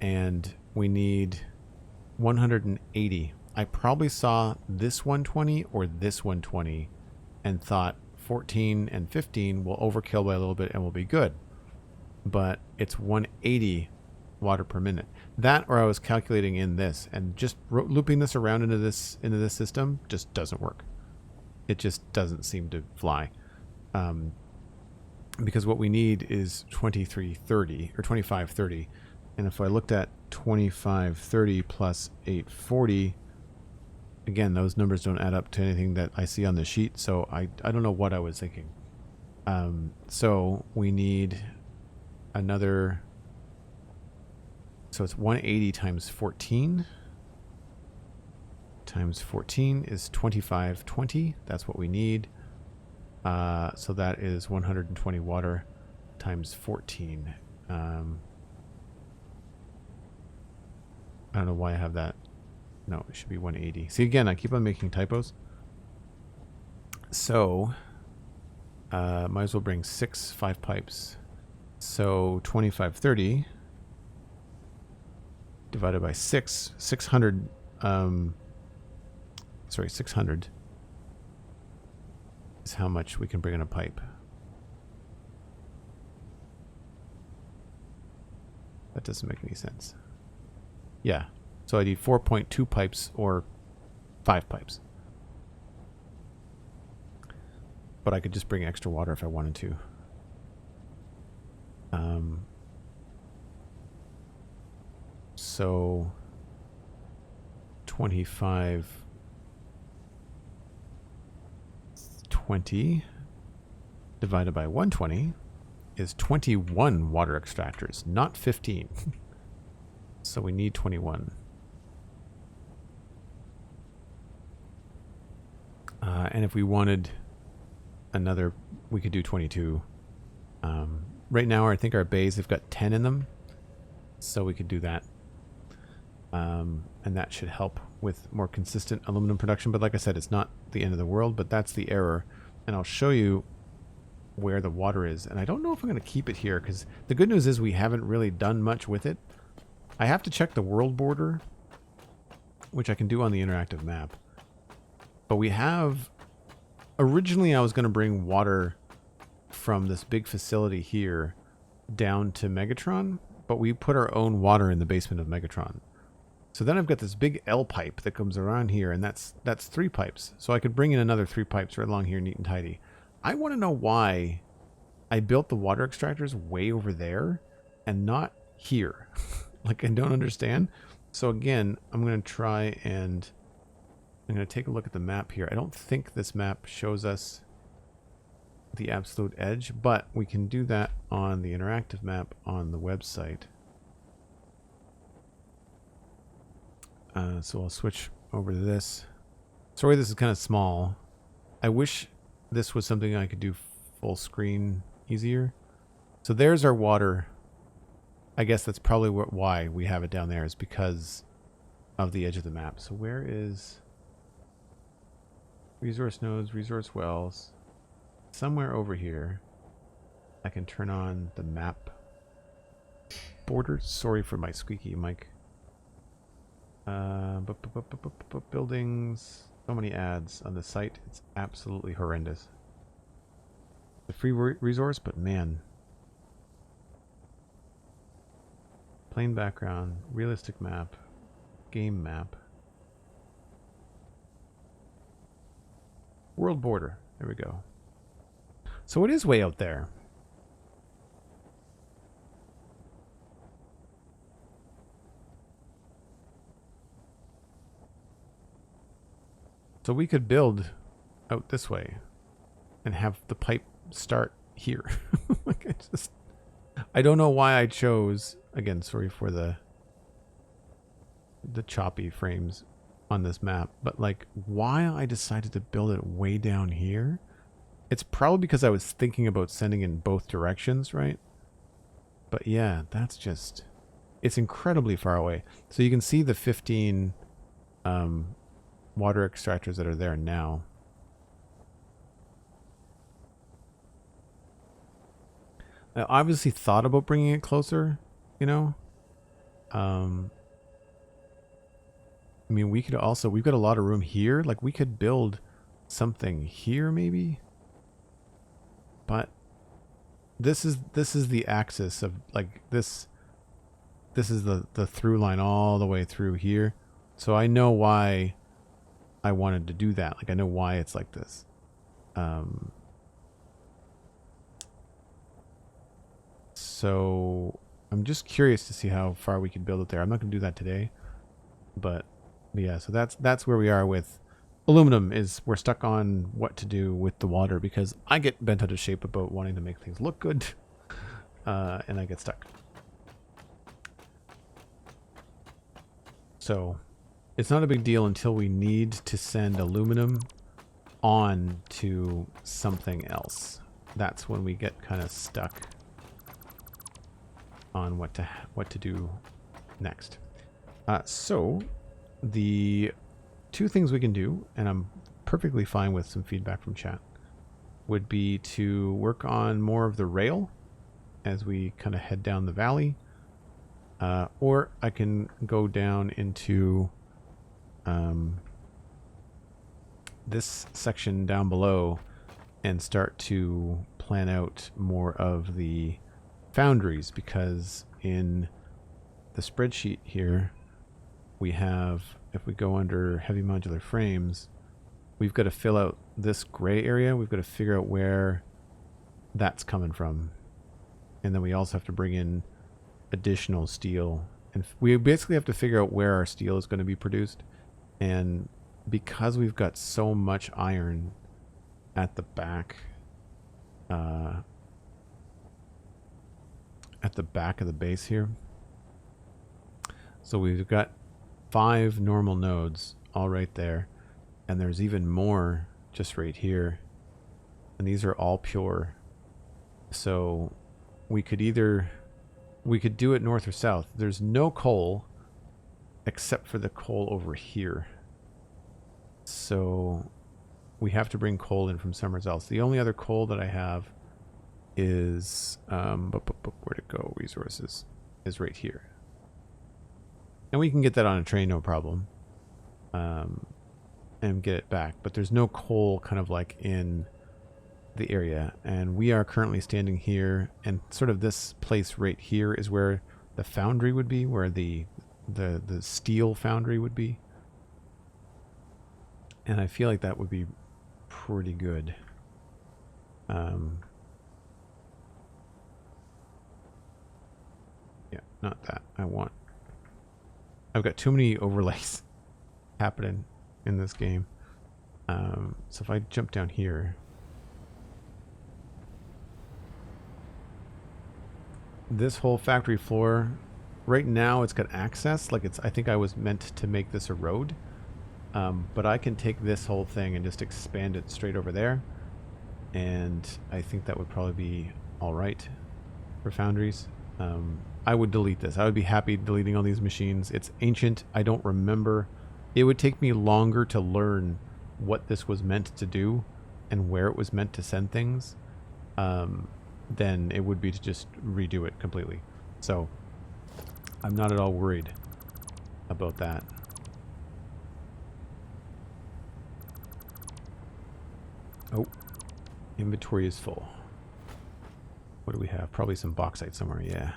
and we need 180. I probably saw this 120 or this 120 and thought 14 and 15 will overkill by a little bit and will be good, but it's 180 water per minute. That, or I was calculating in this, and just looping this around into this system just doesn't work. It just doesn't seem to fly. Because what we need is 2330 or 2530, and if I looked at 2530 plus 840, again, those numbers don't add up to anything that I see on the sheet, so I don't know what I was thinking. So we need another, so it's 180 times 14 times 14 is 2520. That's what we need. So that is 120 water times 14. I don't know why I have that. No, it should be 180. See, again, I keep on making typos. So, might as well bring 5 pipes. So 2530 divided by 600, 600 is how much we can bring in a pipe. That doesn't make any sense. Yeah, so I need 4.2 pipes or 5 pipes. But I could just bring extra water if I wanted to. So 2520 divided by 120 is 21 water extractors, not 15. So we need 21. And if we wanted another, we could do 22. Right now, I think our bays have got 10 in them, so we could do that. And that should help with more consistent aluminum production. But like I said, it's not the end of the world, but that's the error. And I'll show you where the water is. And I don't know if I'm going to keep it here, because the good news is we haven't really done much with it. I have to check the world border, which I can do on the interactive map. But we have... Originally, I was going to bring water from this big facility here down to Megatron, but we put our own water in the basement of Megatron. So then I've got this big L pipe that comes around here, and that's 3 pipes. So I could bring in another 3 pipes right along here, neat and tidy. I want to know why I built the water extractors way over there and not here. Like, I don't understand. So again, I'm going to try and I'm going to take a look at the map here. I don't think this map shows us the absolute edge, but we can do that on the interactive map on the website. So I'll switch over to this. Sorry, this is kind of small. I wish this was something I could do full screen easier. So there's our water. I guess that's probably why we have it down there, is because of the edge of the map. So where is resource nodes, resource wells? Somewhere over here, I can turn on the map border. Sorry for my squeaky mic. Buildings. So many ads on the site. It's absolutely horrendous. The free resource, but man. Plain background, realistic map, game map. World border. There we go. So it is way out there. So we could build out this way and have the pipe start here. Like, I don't know why I chose, again, sorry for the choppy frames on this map, but like why I decided to build it way down here. It's probably because I was thinking about sending in both directions, right? But yeah, that's just, it's incredibly far away. So you can see the 15 water extractors that are there now. I obviously thought about bringing it closer, you know. I mean, we could also, we've got a lot of room here. Like, we could build something here maybe. But this is the axis of, like, this is the through line all the way through here. So I know why I wanted to do that. Like, I know why it's like this. So I'm just curious to see how far we can build it there. I'm not going to do that today, but yeah, so that's where we are with aluminum. Is we're stuck on what to do with the water because I get bent out of shape about wanting to make things look good, and I get stuck. So it's not a big deal until we need to send aluminum on to something else. That's when we get kind of stuck on what to do next. So the 2 things we can do, and I'm perfectly fine with some feedback from chat, would be to work on more of the rail as we kind of head down the valley, or I can go down into this section down below and start to plan out more of the foundries, because in the spreadsheet here we have, if we go under heavy modular frames, we've got to fill out this gray area. We've got to figure out where that's coming from, and then we also have to bring in additional steel, and we basically have to figure out where our steel is going to be produced. And because we've got so much iron at the back of the base here, so we've got 5 normal nodes all right there, and there's even more just right here, and these are all pure. So we could do it north or south. There's no coal except for the coal over here, so we have to bring coal in from somewhere else. The only other coal that I have is where'd it go? Resources is right here, and we can get that on a train, no problem, and get it back. But there's no coal kind of like in the area, and we are currently standing here, and sort of this place right here is where the foundry would be, where the steel foundry would be. And I feel like that would be pretty good. Yeah, not that. I've got too many overlays happening in this game. So if I jump down here, this whole factory floor, right now it's got access. Like I think I was meant to make this a road. But I can take this whole thing and just expand it straight over there. And I think that would probably be all right for foundries. I would delete this. I would be happy deleting all these machines. It's ancient. I don't remember. It would take me longer to learn what this was meant to do and where it was meant to send things than it would be to just redo it completely. So I'm not at all worried about that. Oh, inventory is full. What do we have? Probably some bauxite somewhere, yeah.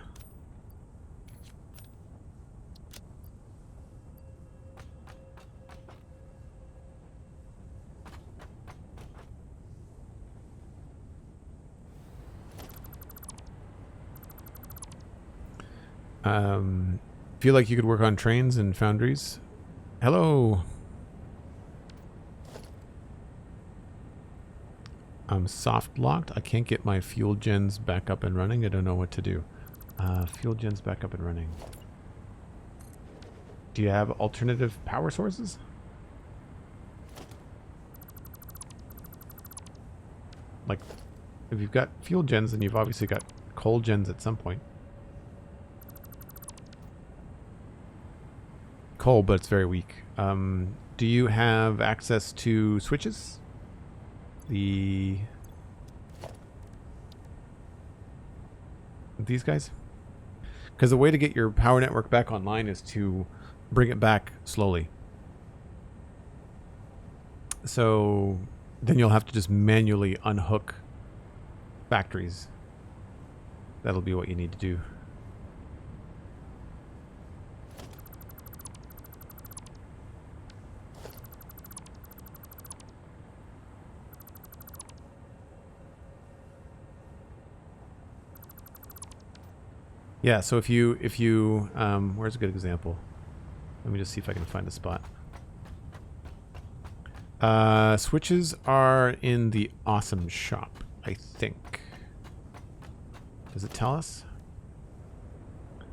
Feel like you could work on trains and foundries? Hello! I'm soft locked. I can't get my fuel gens back up and running. I don't know what to do. Fuel gens back up and running. Do you have alternative power sources? Like, if you've got fuel gens, then you've obviously got coal gens at some point. Coal, but it's very weak. Do you have access to switches? These guys? Because the way to get your power network back online is to bring it back slowly. So then you'll have to just manually unhook factories. That'll be what you need to do. Yeah, so if you where's a good example? Let me just see if I can find a spot. Switches are in the awesome shop, I think. Does it tell us? I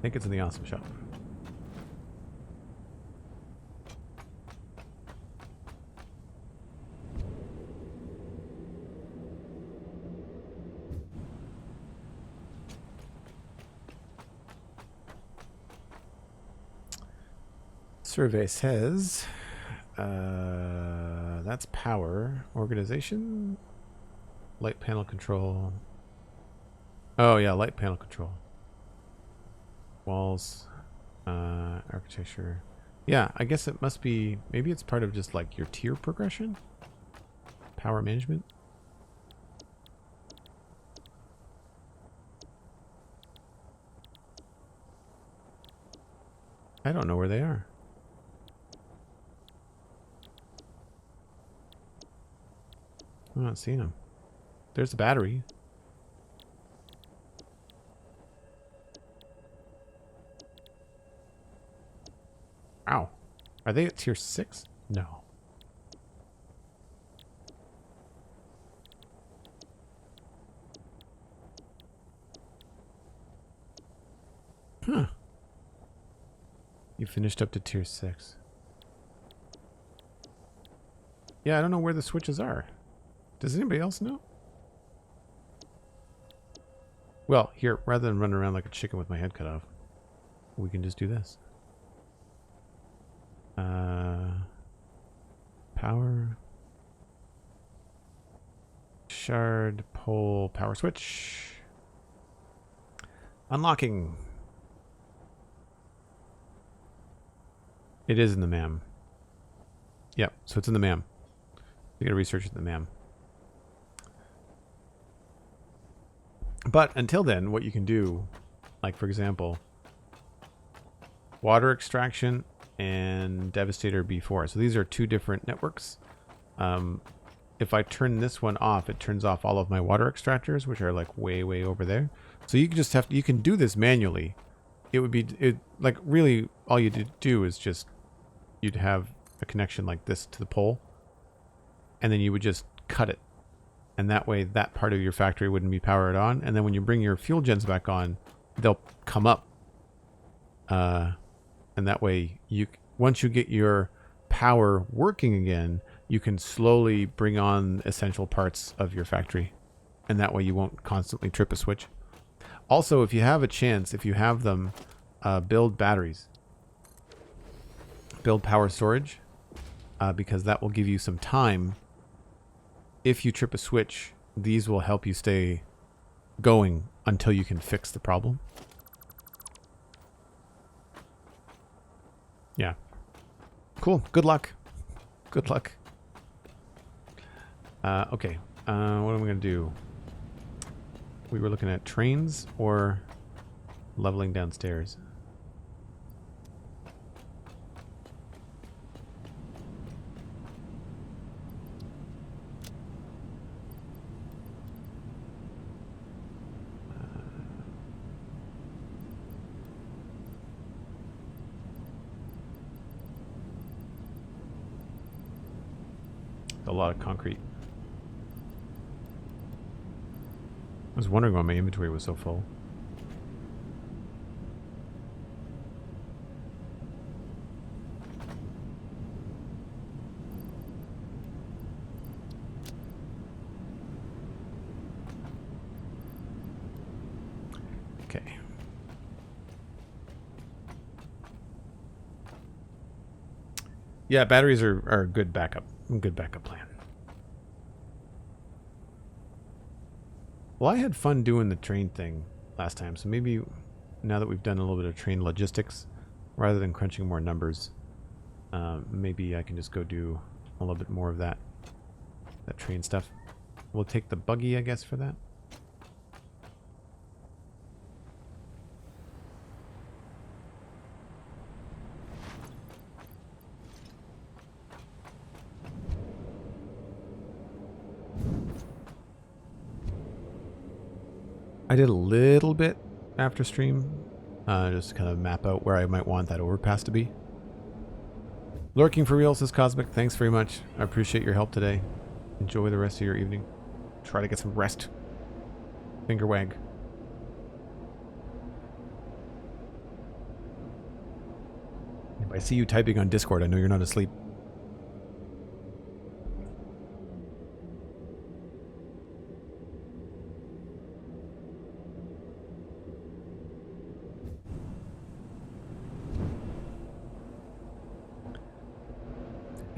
think it's in the awesome shop. Survey says that's power, organization, light panel control. Oh yeah, light panel control, walls, architecture. Yeah, I guess it must be, maybe it's part of just like your tier progression, power management. I don't know where they are. I'm not seeing them. There's the battery. Ow. Are they at tier 6? No. Huh. You finished up to tier 6. Yeah, I don't know where the switches are. Does anybody else know? Well, here, rather than running around like a chicken with my head cut off, we can just do this. Power. Shard, pole, power switch. Unlocking. It is in the MAM. Yep, so it's in the MAM. You gotta research it in the MAM. But until then, what you can do, like for example, water extraction and Devastator B4. So these are two different networks. If I turn this one off, it turns off all of my water extractors, which are like way over there. So you can just you can do this manually. It would be like really all you do is just you'd have a connection like this to the pole, and then you would just cut it, and that way that part of your factory wouldn't be powered on. And then when you bring your fuel gens back on, they'll come up, and that way once you get your power working again, you can slowly bring on essential parts of your factory, and that way you won't constantly trip a switch. Also, if you have a chance, if you have them, build batteries, build power storage, because that will give you some time. If you trip a switch, these will help you stay going until you can fix the problem. Yeah. Cool. Good luck. Good luck. Okay. What am I going to do? We were looking at trains or leveling downstairs. A lot of concrete. I was wondering why my inventory was so full. Okay. Yeah, batteries are a good backup. Good backup plan. Well, I had fun doing the train thing last time, so maybe now that we've done a little bit of train logistics, rather than crunching more numbers, maybe I can just go do a little bit more of that train stuff. We'll take the buggy, I guess, for that. I did a little bit after stream, just to kind of map out where I might want that overpass to be. Lurking for real, says Cosmic. Thanks very much. I appreciate your help today. Enjoy the rest of your evening. Try to get some rest. Finger wag. If I see you typing on Discord, I know you're not asleep.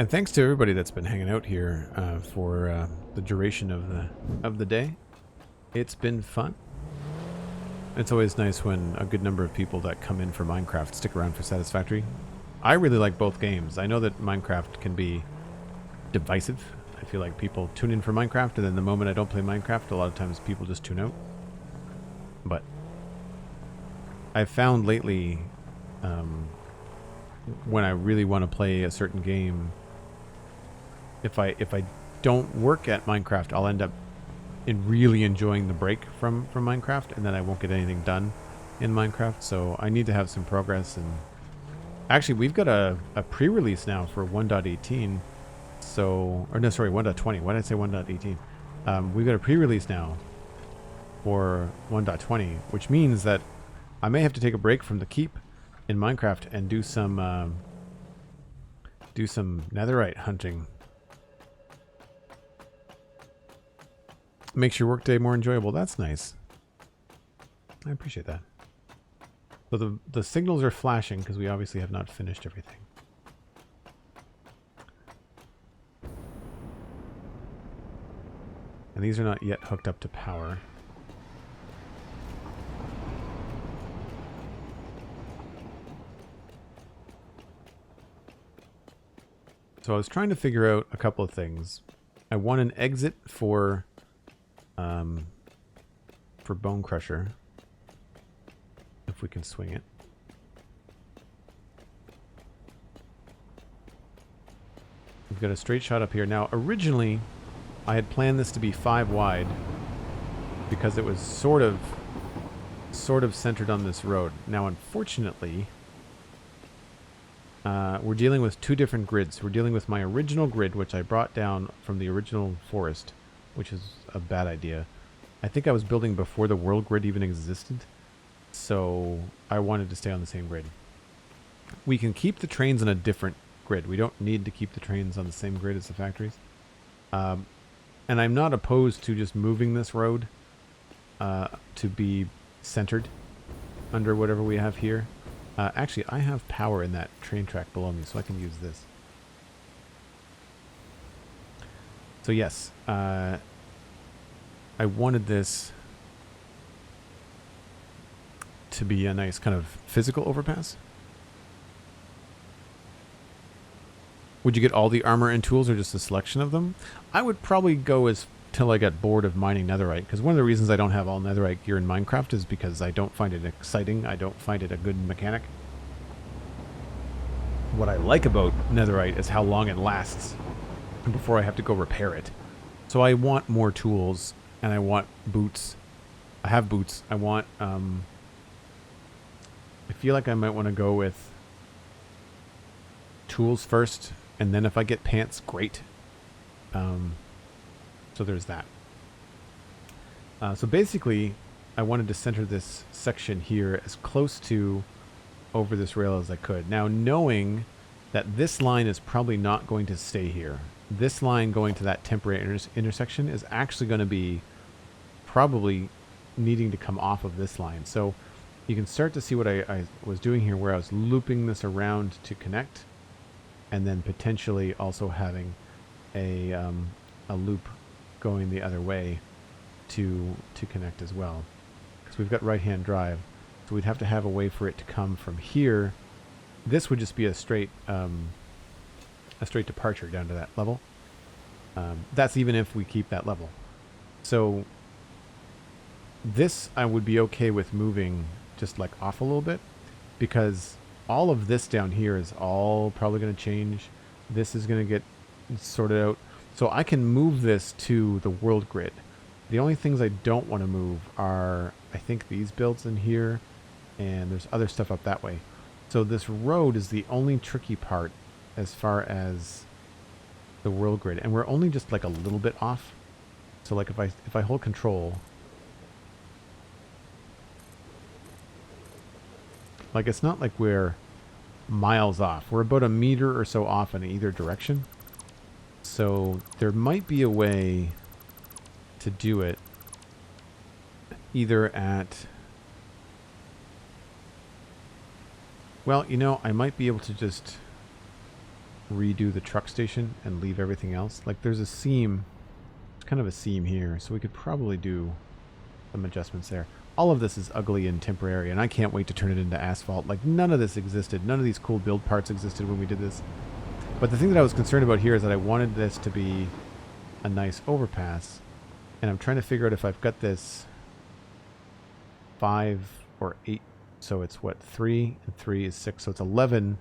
And thanks to everybody that's been hanging out here for the duration of the day. It's been fun. It's always nice when a good number of people that come in for Minecraft stick around for Satisfactory. I really like both games. I know that Minecraft can be divisive. I feel like people tune in for Minecraft, and then the moment I don't play Minecraft, a lot of times people just tune out. But I've found lately, when I really want to play a certain game, if I don't work at Minecraft, I'll end up really enjoying the break from Minecraft, and then I won't get anything done in Minecraft. So I need to have some progress. And actually, we've got a pre-release now for 1.18. So, or no, sorry, 1.20. Why did I say 1.18? We've got a pre-release now for 1.20, which means that I may have to take a break from the keep in Minecraft and do some netherite hunting. Makes your workday more enjoyable. That's nice. I appreciate that. So the signals are flashing because we obviously have not finished everything. And these are not yet hooked up to power. So I was trying to figure out a couple of things. I want an exit for for Bone Crusher. If we can swing it. We've got a straight shot up here. Now, originally, I had planned this to be 5 wide because it was sort of centered on this road. Now, unfortunately, we're dealing with 2 different grids. We're dealing with my original grid, which I brought down from the original forest, which is a bad idea. I think I was building before the world grid even existed, so I wanted to stay on the same grid. We can keep the trains on a different grid. We don't need to keep the trains on the same grid as the factories. And I'm not opposed to just moving this road to be centered under whatever we have here. Actually, I have power in that train track below me, so I can use this. So yes, I wanted this to be a nice kind of physical overpass. Would you get all the armor and tools or just a selection of them? I would probably go as till I got bored of mining netherite, because one of the reasons I don't have all netherite gear in Minecraft is because I don't find it exciting. I don't find it a good mechanic. What I like about netherite is how long it lasts before I have to go repair it. So I want more tools, and I want boots. I have boots. I want, I feel like I might want to go with tools first, and then if I get pants, great. So there's that. So basically, I wanted to center this section here as close to over this rail as I could. Now, knowing that this line is probably not going to stay here. This line going to that temporary intersection is actually going to be probably needing to come off of this line. So you can start to see what I was doing here, where I was looping this around to connect, and then potentially also having a loop going the other way to connect as well, because we've got right-hand drive, so we'd have to have a way for it to come from here. This would just be a straight departure down to that level. That's even if we keep that level. So this I would be okay with moving just like off a little bit, because all of this down here is all probably going to change. This is going to get sorted out. So I can move this to the world grid. The only things I don't want to move are, I think, these builds in here, and there's other stuff up that way. So this road is the only tricky part as far as the world grid, and we're only just like a little bit off. So like if I hold control, like it's not like we're miles off. We're about a meter or so off in either direction. So there might be a way to do it either at, well, you know, I might be able to just redo the truck station and leave everything else. Like there's a seam, kind of a seam here, so we could probably do some adjustments there. All of this is ugly and temporary, and I can't wait to turn it into asphalt. Like none of this existed. None of these cool build parts existed when we did this. But the thing that I was concerned about here is that I wanted this to be a nice overpass. And I'm trying to figure out if I've got this 5 or 8. So it's what, 3 and 3 is 6. So it's 11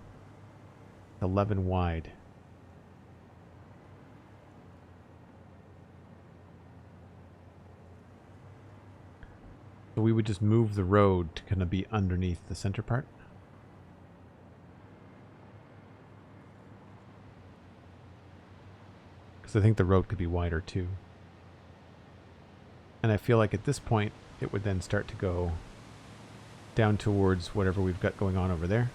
wide. So we would just move the road to kind of be underneath the center part. Because I think the road could be wider too. And I feel like at this point it would then start to go down towards whatever we've got going on over there.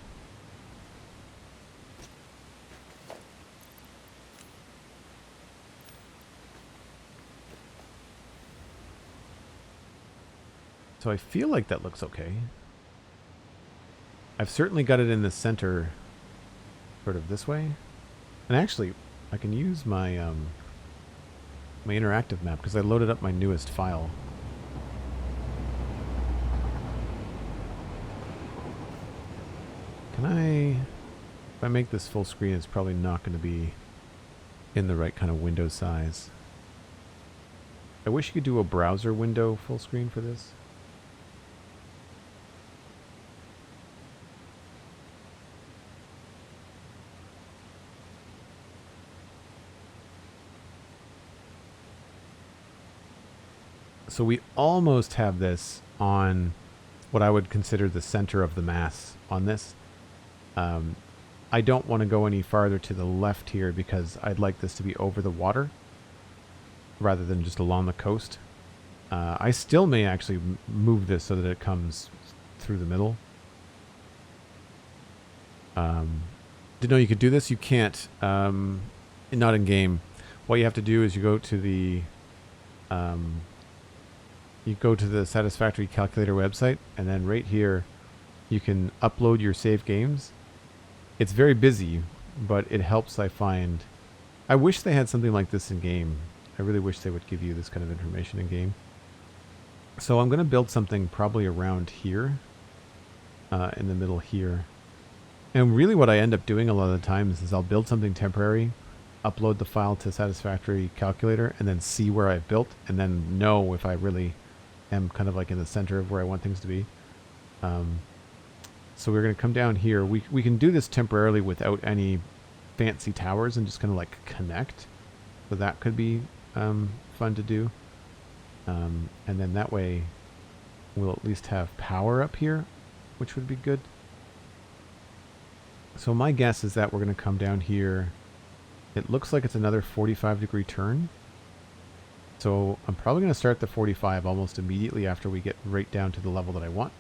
So I feel like that looks okay. I've certainly got it in the center, sort of this way. And actually, I can use my my interactive map because I loaded up my newest file. Can I... If I make this full screen, it's probably not going to be in the right kind of window size. I wish you could do a browser window full screen for this. So we almost have this on what I would consider the center of the mass on this. I don't want to go any farther to the left here because I'd like this to be over the water rather than just along the coast. I still may actually move this so that it comes through the middle. Didn't know you could do this. You can't. Not in game. What you have to do is you go to the Satisfactory calculator website, and then right here you can upload your saved games. It's very busy, but it helps, I find. I wish they had something like this in game. I really wish they would give you this kind of information in game. So I'm going to build something probably around here, in the middle here. And really what I end up doing a lot of the times is I'll build something temporary, upload the file to Satisfactory calculator, and then see where I've built, and then know if I really am kind of like in the center of where I want things to be. So we're going to come down here. We can do this temporarily without any fancy towers and just kind of like connect. So that could be fun to do. And then that way we'll at least have power up here, which would be good. So my guess is that we're going to come down here. It looks like it's another 45-degree turn. So I'm probably going to start the 45 almost immediately after we get right down to the level that I want.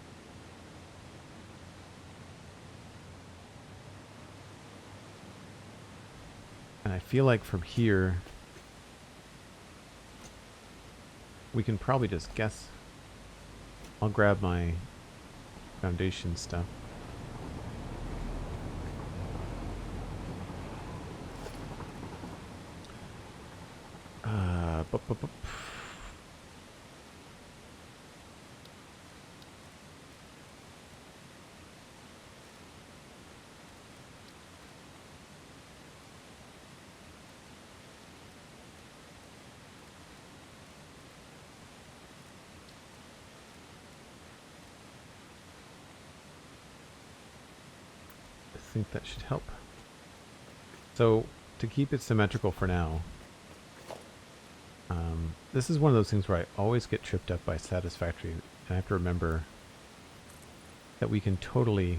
And I feel like from here, we can probably just guess. I'll grab my foundation stuff. I think that should help. So to keep it symmetrical for now, this is one of those things where I always get tripped up by Satisfactory, and I have to remember that we can totally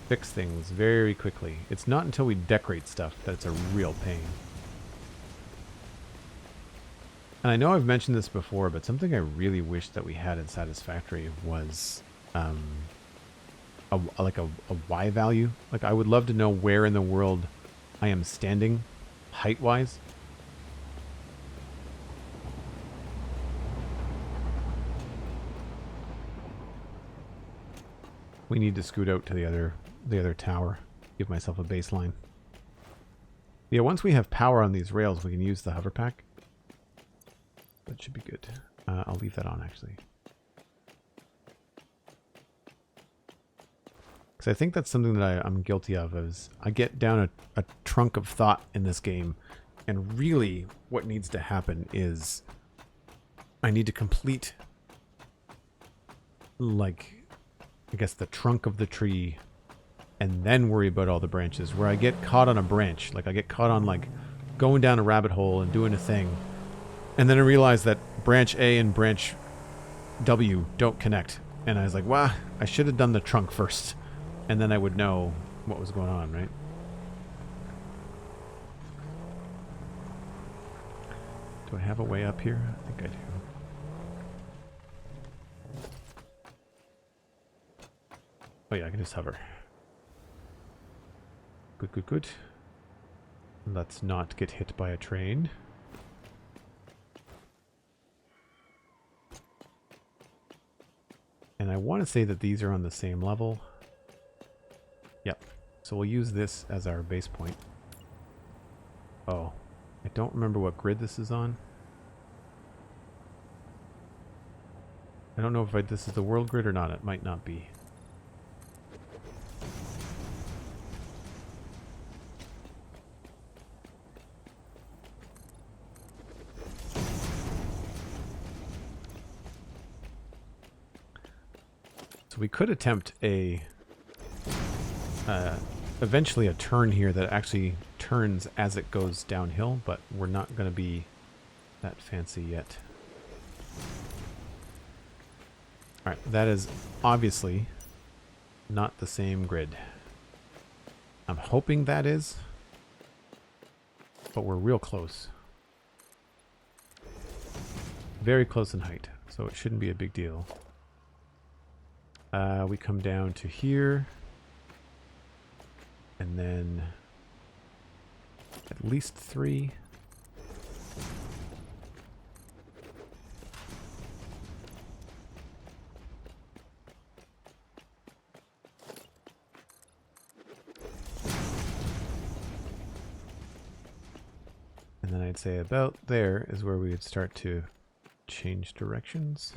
fix things very quickly. It's not until we decorate stuff that it's a real pain. And I know I've mentioned this before, but something I really wish that we had in Satisfactory was a Y value. Like, I would love to know where in the world I am standing height-wise. We need to scoot out to the other tower. Give myself a baseline. Yeah, once we have power on these rails, we can use the hover pack. That should be good. I'll leave that on, actually. Because I think that's something that I'm guilty of, is I get down a trunk of thought in this game, and really what needs to happen is I need to complete, like, I guess the trunk of the tree, and then worry about all the branches. Where I get caught on a branch, like I get caught on like going down a rabbit hole and doing a thing, and then I realize that branch A and branch W don't connect, and I was like, wow, I should have done the trunk first, and then I would know what was going on, right? Do I have a way up here? I think I do. Oh yeah, I can just hover. Good, good, good. Let's not get hit by a train. And I want to say that these are on the same level. Yep. So we'll use this as our base point. Oh, I don't remember what grid this is on. I don't know if this is the world grid or not. It might not be. We could attempt eventually a turn here that actually turns as it goes downhill, but we're not going to be that fancy yet. Alright, that is obviously not the same grid. I'm hoping that is, but we're real close. Very close in height, so it shouldn't be a big deal. We come down to here, and then at least 3. And then I'd say about there is where we would start to change directions.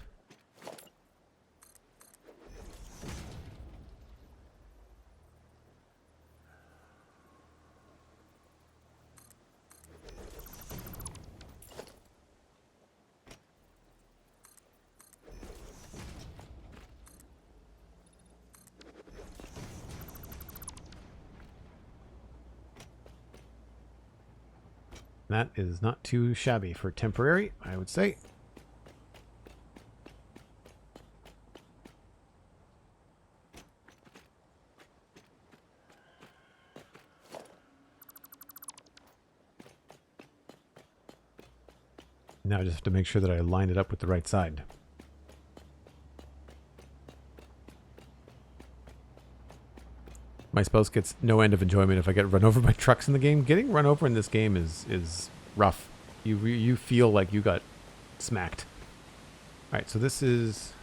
That is not too shabby for temporary, I would say. Now I just have to make sure that I line it up with the right side. My spouse gets no end of enjoyment if I get run over by trucks in the game. Getting run over in this game is rough. You feel like you got smacked. All right, so this is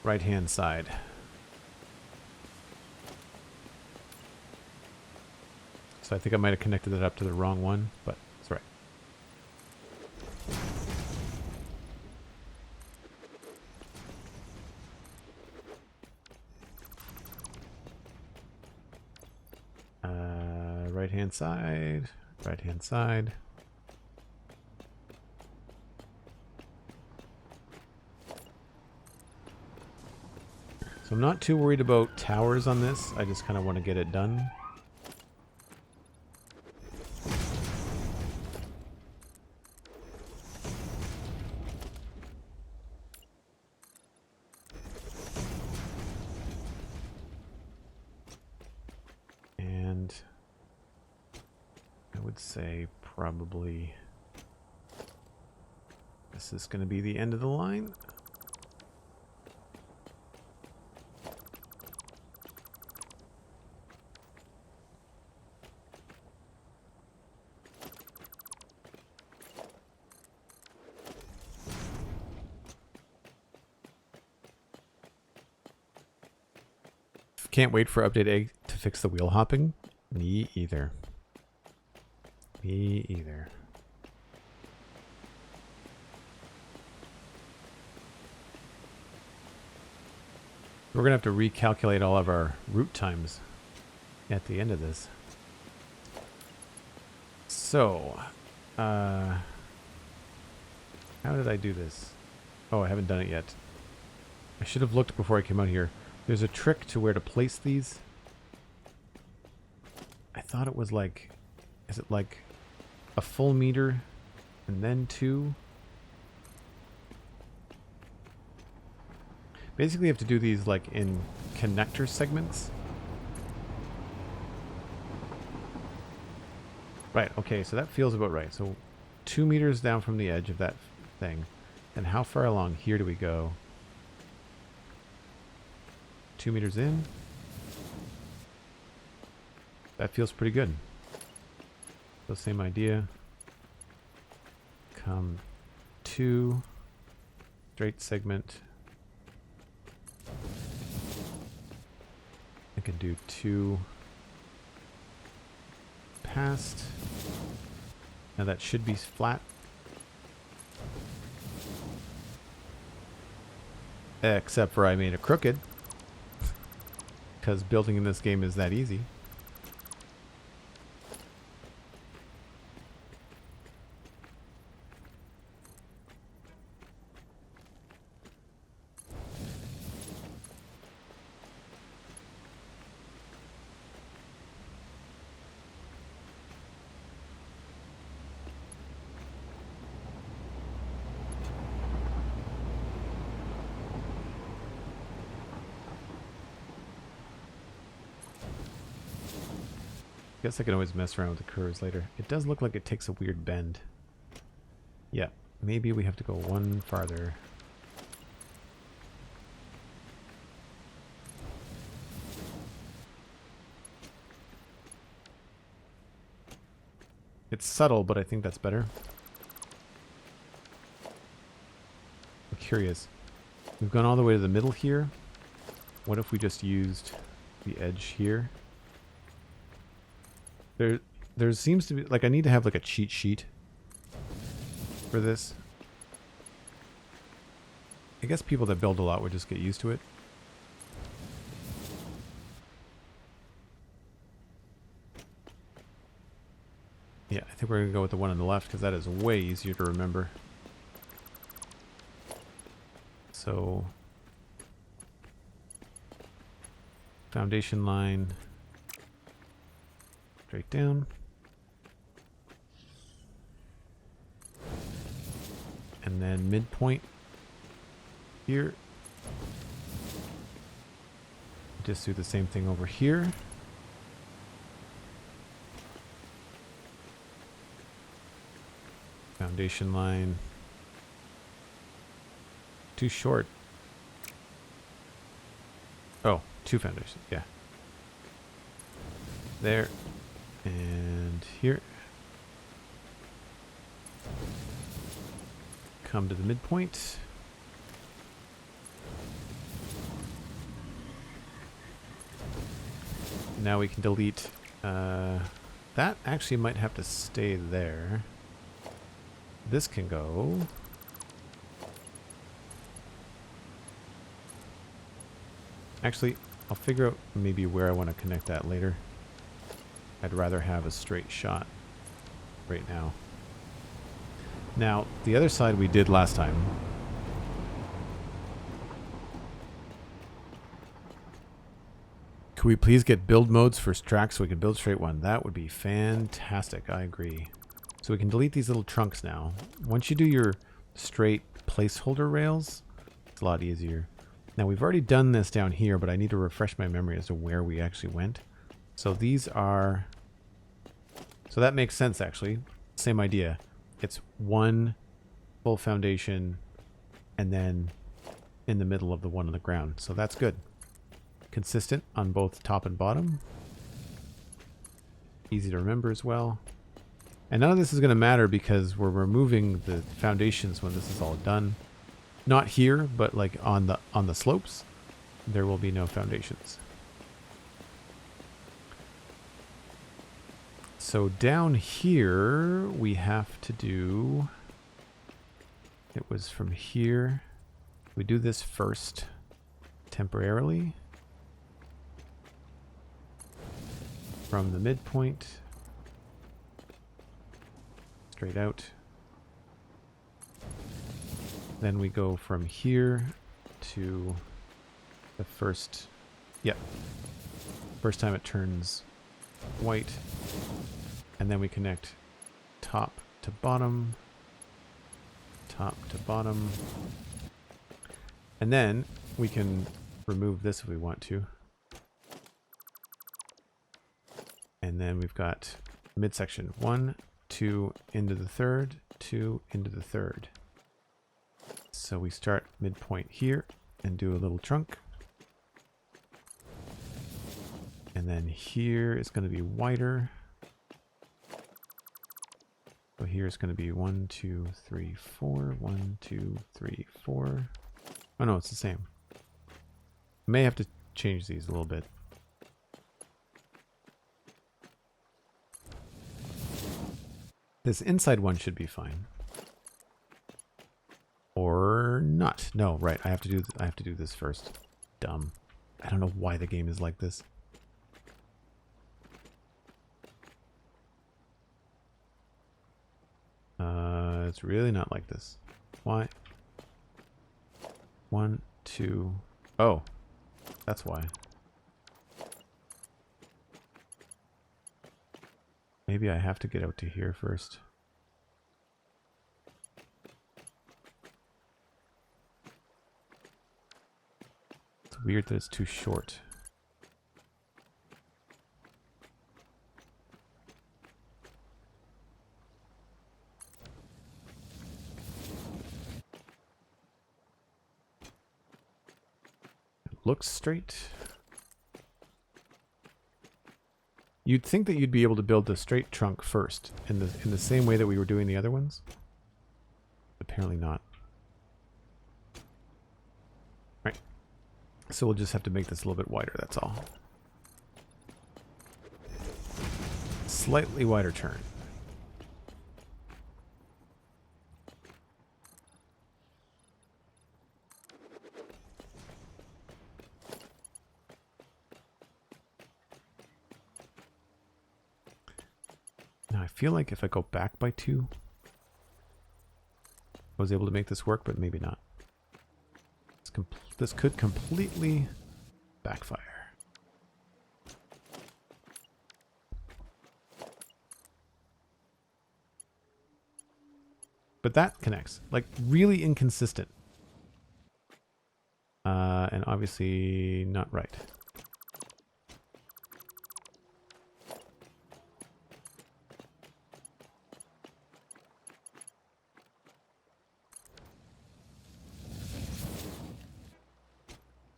right-hand side. So I think I might have connected it up to the wrong one, but it's right. Right-hand side, right-hand side. So I'm not too worried about towers on this. I just kind of want to get it done. And I would say probably this is going to be the end of the line. Can't wait for update 8 to fix the wheel hopping. Me either. Me either. We're going to have to recalculate all of our route times at the end of this. So, how did I do this? Oh, I haven't done it yet. I should have looked before I came out here. There's a trick to where to place these. I thought it was like, is it like a full meter and then 2? Basically you have to do these like in connector segments. Right, okay, so that feels about right. So 2 meters down from the edge of that thing. And how far along here do we go? 2 meters in. That feels pretty good. So same idea. Come 2. Straight segment. I can do 2 past. Now that should be flat. Except for I made it crooked. Because building in this game is that easy. guess I can always mess around with the curves later. It does look like it takes a weird bend. Yeah, maybe we have to go one farther. It's subtle, but I think that's better. I'm curious. We've gone all the way to the middle here. What if we just used the edge here? There seems to be, like, I need to have like a cheat sheet for this. I guess people that build a lot would just get used to it. Yeah, I think we're going to go with the one on the left because that is way easier to remember. So, foundation line, straight down. And then midpoint here. Just do the same thing over here. Foundation line. Too short. Oh, two foundations, yeah. There. And here. Come to the midpoint. Now we can delete. That actually might have to stay there. This can go. Actually, I'll figure out maybe where I want to connect that later. I'd rather have a straight shot right now. Now, the other side we did last time. Could we please get build modes for tracks so we can build straight one? That would be fantastic. I agree. So we can delete these little trunks now. Once you do your straight placeholder rails, it's a lot easier. Now we've already done this down here, but I need to refresh my memory as to where we actually went. So these are... So that makes sense, actually. Same idea. It's one full foundation and then in the middle of the one on the ground. So that's good. Consistent on both top and bottom. Easy to remember as well. And none of this is going to matter because we're removing the foundations when this is all done. Not here, but like on the slopes, there will be no foundations. So down here, we have to do... It was from here. We do this first temporarily. From the midpoint. Straight out. Then we go from here to the first, yep. First time it turns white. And then we connect top to bottom, and then we can remove this if we want to. And then we've got midsection 1, 2 into the third, 2 into the third. So we start midpoint here and do a little trunk. And then here is going to be wider. So here is going to be 1, 2, 3, 4, 1, 2, 3, 4. Oh no, it's the same. May have to change these a little bit. This inside one should be fine. Or not. No, right. I have to do this first. Dumb. I don't know why the game is like this. It's really not like this. Why? 1, 2. Oh, that's why. Maybe I have to get out to here first. It's weird that it's too short. looks straight. You'd think that you'd be able to build the straight trunk first in the same way that we were doing the other ones. Apparently not. Right. So we'll just have to make this a little bit wider, that's all. Slightly wider turn. Now I feel like if I go back by 2, I was able to make this work, but maybe not. This could completely backfire. But that connects. Like, really inconsistent. And obviously not right.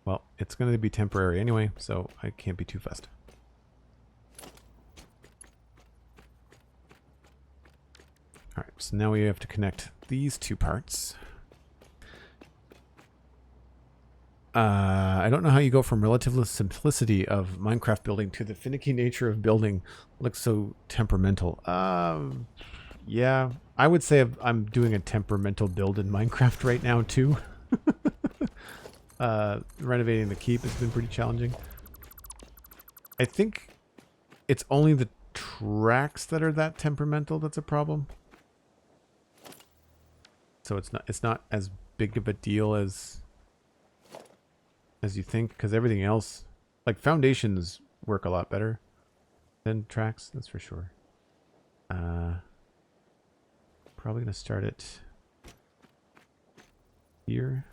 Well, it's going to be temporary anyway, so I can't be too fussed. Alright, so now we have to connect these 2 parts. I don't know how you go from relative simplicity of Minecraft building to the finicky nature of building. Looks so temperamental. Yeah, I would say I'm doing a temperamental build in Minecraft right now too. Renovating the keep has been pretty challenging. I think it's only the tracks that are that temperamental that's a problem. So it's not as big of a deal as you think, because everything else, like foundations, work a lot better than tracks, that's for sure. Probably gonna start it here.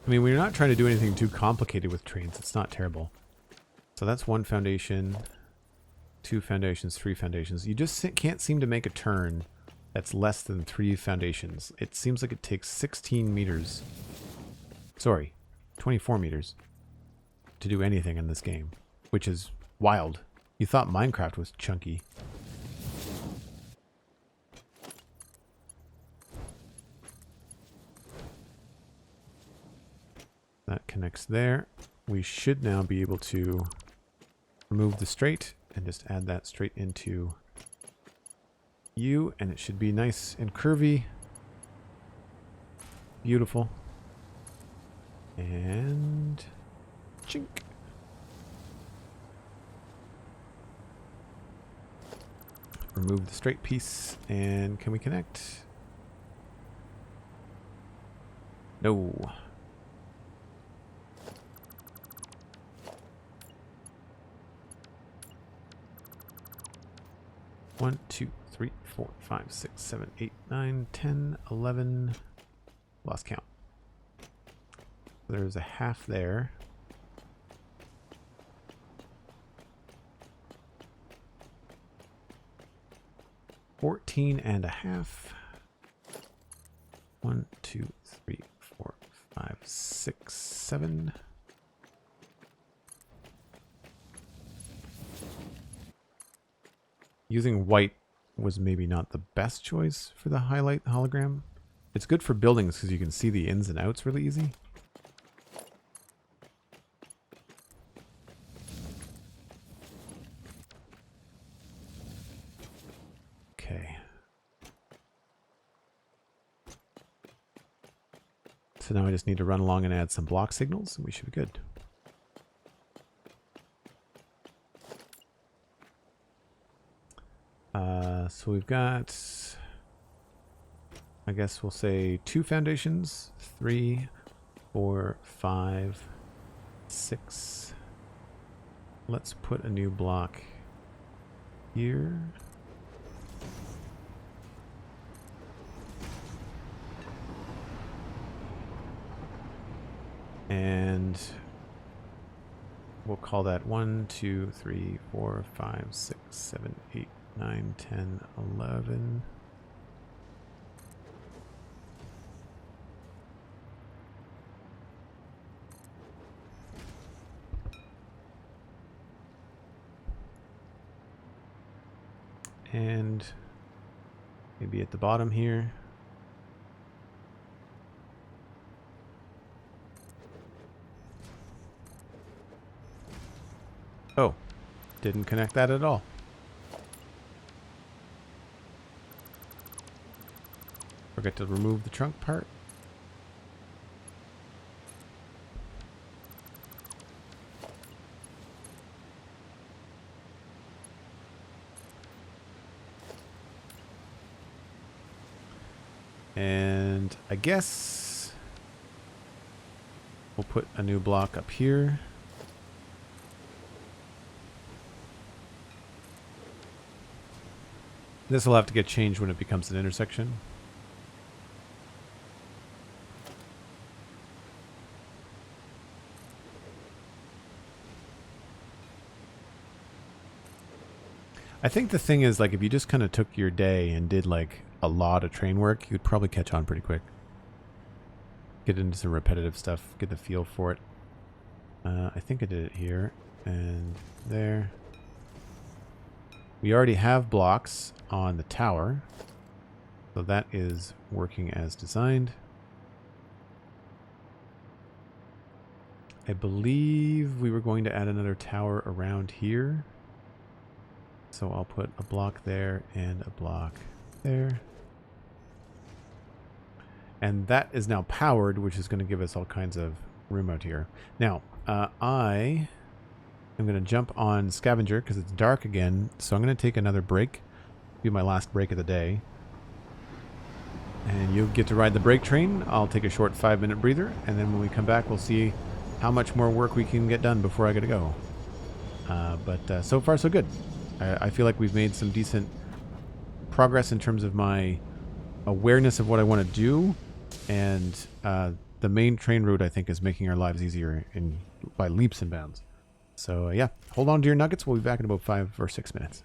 I mean, we're not trying to do anything too complicated with trains. It's not terrible. So that's 1 foundation, 2 foundations, 3 foundations. You just can't seem to make a turn that's less than 3 foundations. It seems like it takes 16 meters. Sorry, 24 meters to do anything in this game, which is wild. You thought Minecraft was chunky. That connects there. We should now be able to remove the straight and just add that straight into you, and it should be nice and curvy. Beautiful. And chink. Remove the straight piece, and can we connect? No. One, 2, 3, 4, 5, 6, 7, 8, 9, 10, 11. Lost count. There's a half there. $14 and a half. 1, 2, 3, 4, 5, 6, 7. Using white was maybe not the best choice for the highlight hologram. It's good for buildings because you can see the ins and outs really easy. Okay. So now I just need to run along and add some block signals and we should be good. So we've got, I guess we'll say 2 foundations, 3, 4, 5, 6. Let's put a new block here. And we'll call that 1, 2, 3, 4, 5, 6, 7, 8, 9, 10, 11. And maybe at the bottom here. Oh, didn't connect that at all. Forget to remove the trunk part. And I guess we'll put a new block up here. This will have to get changed when it becomes an intersection. I think the thing is, like, if you just kind of took your day and did like a lot of train work, you'd probably catch on pretty quick. Get into some repetitive stuff, get the feel for it. I think I did it here and there. We already have blocks on the tower, so that is working as designed. I believe we were going to add another tower around here. So I'll put a block there and a block there. And that is now powered, which is going to give us all kinds of room out here. Now, I am going to jump on Scavenger because it's dark again. So I'm going to take another break. Be my last break of the day. And you'll get to ride the break train. I'll take a short 5-minute breather. And then when we come back, we'll see how much more work we can get done before I get to go. But so far, so good. I feel like we've made some decent progress in terms of my awareness of what I want to do, and the main train route, I think, is making our lives easier by leaps and bounds. So yeah, hold on to your nuggets. We'll be back in about 5 or 6 minutes.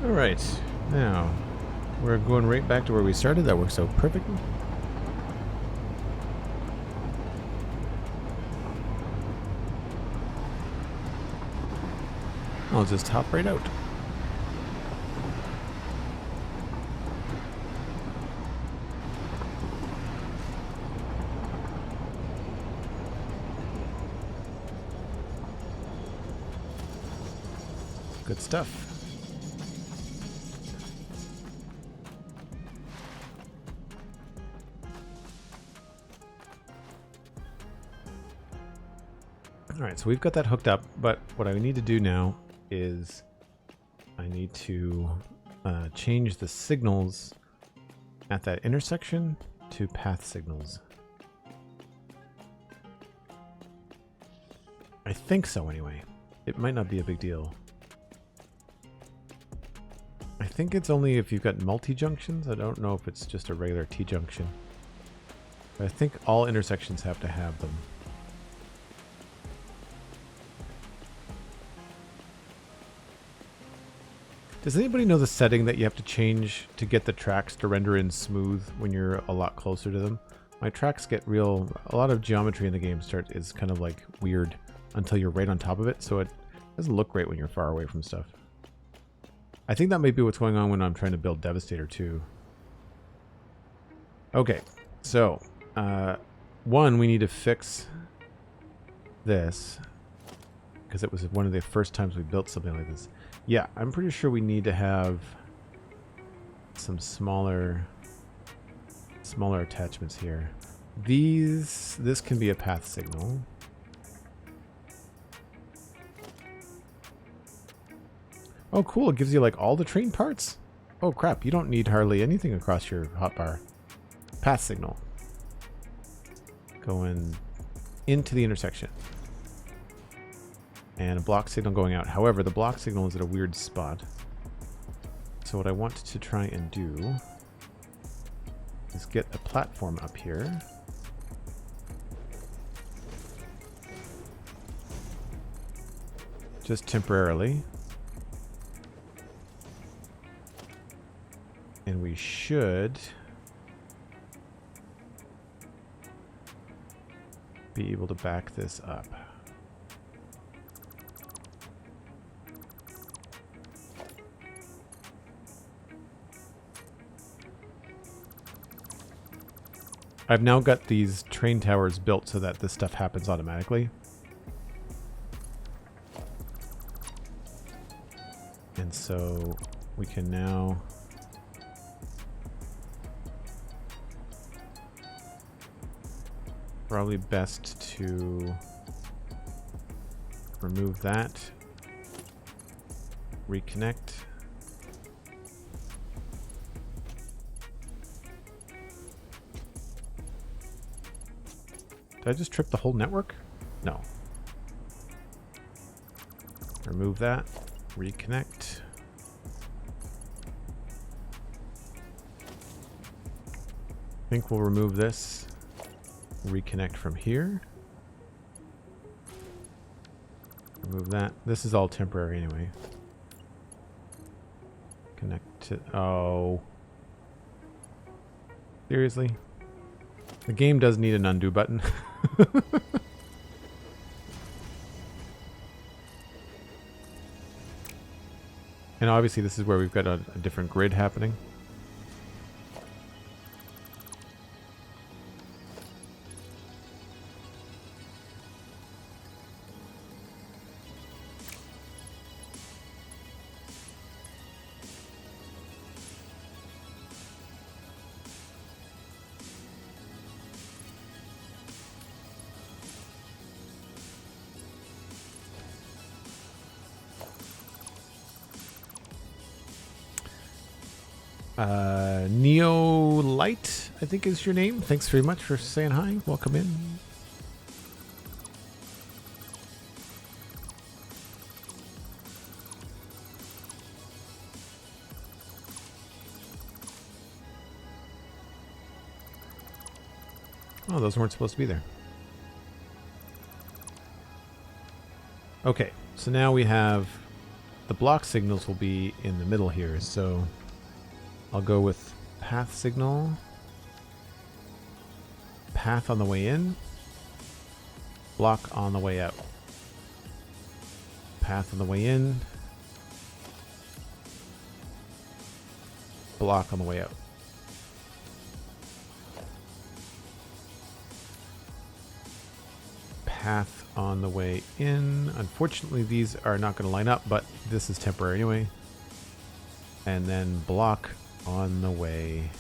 Alright, now we're going right back to where we started. That works out perfectly. I'll just hop right out. Good stuff. Alright, so we've got that hooked up, but what I need to do now is I need to change the signals at that intersection to path signals. I think so anyway. It might not be a big deal. I think it's only if you've got multi-junctions. I don't know if it's just a regular T-junction. But I think all intersections have to have them. Does anybody know the setting that you have to change to get the tracks to render in smooth when you're a lot closer to them? My tracks get real... A lot of geometry in the game is kind of like weird until you're right on top of it, so it doesn't look great when you're far away from stuff. I think that might be what's going on when I'm trying to build Devastator too. Okay, so one, we need to fix this because it was one of the first times we built something like this. Yeah, I'm pretty sure we need to have some smaller attachments here. This can be a path signal. Oh, cool. It gives you like all the train parts. Oh, crap. You don't need hardly anything across your hotbar. Path signal. Going into the intersection. And a block signal going out. However, the block signal is at a weird spot. So what I want to try and do is get a platform up here. Just temporarily. And we should be able to back this up. I've now got these train towers built so that this stuff happens automatically. And so we can now probably best to remove that, reconnect. Did I just trip the whole network? No. Remove that, reconnect. I think we'll remove this. Reconnect from here. Remove that. This is all temporary anyway. Connect to... Oh. Seriously? The game does need an undo button. And obviously this is where we've got a different grid happening. Neo Light, I think is your name. Thanks very much for saying hi. Welcome in. Oh, those weren't supposed to be there. Okay, so now we have the block signals will be in the middle here. So I'll go with path signal, path on the way in, block on the way out. Path on the way in, block on the way out. Path on the way in. Unfortunately, these are not going to line up, but this is temporary anyway. And then block on the way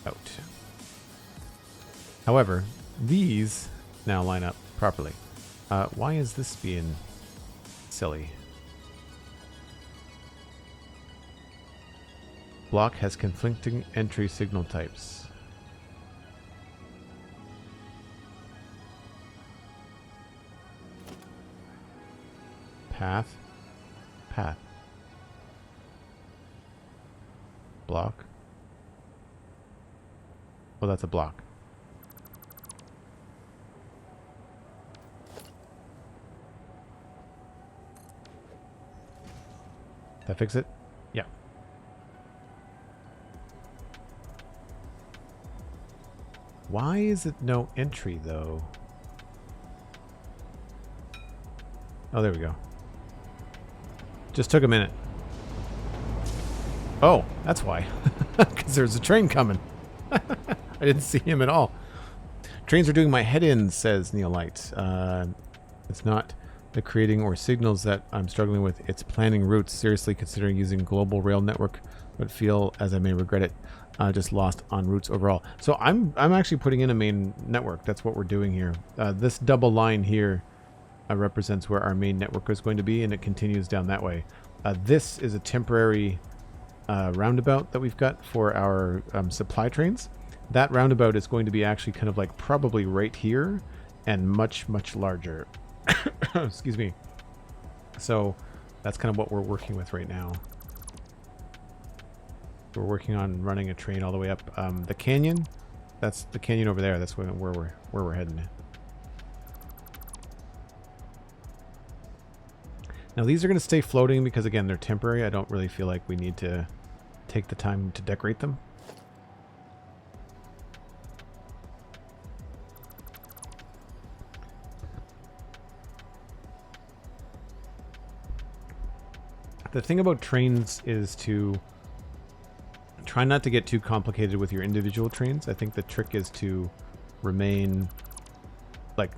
out. However, these now line up properly. Why is this being silly? Block has conflicting entry signal types. Path, path, block. Oh, that's a block. That fix it? Yeah. Why is it no entry though? Oh, there we go. Just took a minute. Oh, that's why. Because there's a train coming. I didn't see him at all. Trains are doing my head in, says Neolite. It's not the creating or signals that I'm struggling with. It's planning routes. Seriously considering using global rail network, but feel as I may regret it. Just lost on routes overall. So I'm actually putting in a main network. That's what we're doing here. This double line here represents where our main network is going to be, and it continues down that way. This is a temporary roundabout that we've got for our supply trains. That roundabout is going to be actually kind of like probably right here and much, much larger. Excuse me. So that's kind of what we're working with right now. We're working on running a train all the way up the canyon. That's the canyon over there. That's where we're heading. Now these are going to stay floating because again they're temporary. I don't really feel like we need to take the time to decorate them. The thing about trains is to try not to get too complicated with your individual trains. I think the trick is to remain like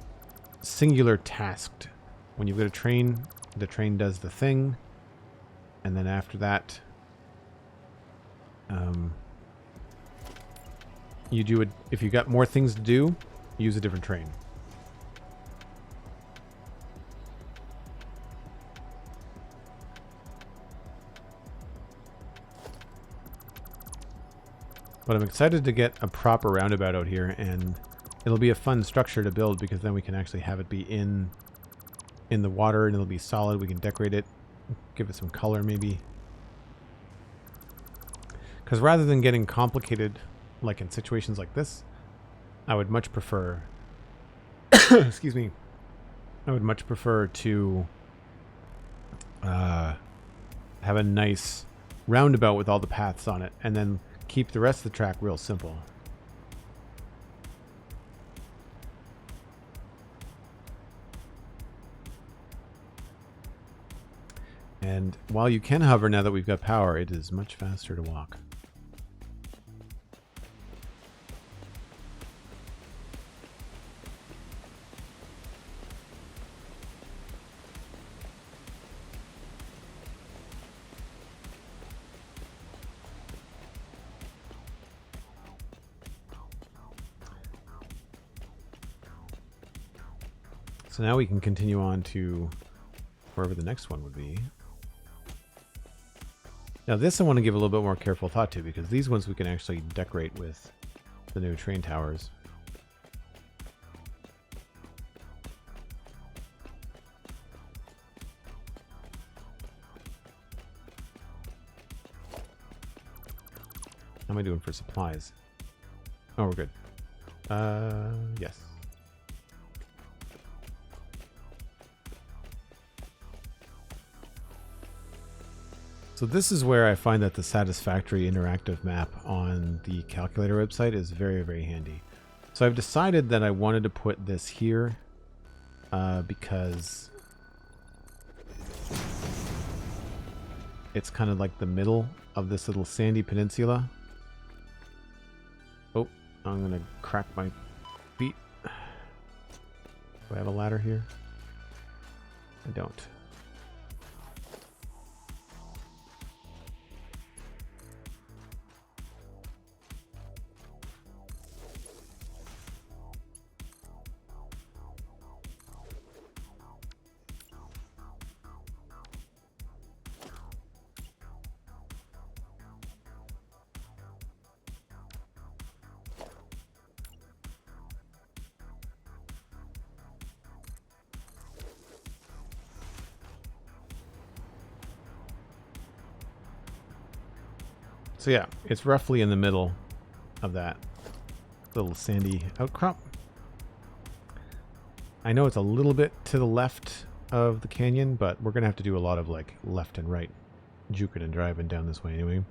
singular tasked. When you've got a train, the train does the thing, and then after that you do it. If you got more things to do, use a different train. But I'm excited to get a proper roundabout out here, and it'll be a fun structure to build because then we can actually have it be in the water and it'll be solid. We can decorate it, give it some color maybe. Because rather than getting complicated like in situations like this, I would much prefer excuse me, I would much prefer to have a nice roundabout with all the paths on it and then keep the rest of the track real simple. And while you can hover now that we've got power, it is much faster to walk. So now we can continue on to wherever the next one would be. Now this I want to give a little bit more careful thought to because these ones we can actually decorate with the new train towers. How am I doing for supplies? Oh, we're good. Yes. So this is where I find that the Satisfactory interactive map on the calculator website is very, very handy. So I've decided that I wanted to put this here because it's kind of like the middle of this little sandy peninsula. Oh, I'm going to crack my feet. Do I have a ladder here? I don't. So yeah, it's roughly in the middle of that little sandy outcrop. I know it's a little bit to the left of the canyon, but we're going to have to do a lot of like left and right juking and driving down this way anyway.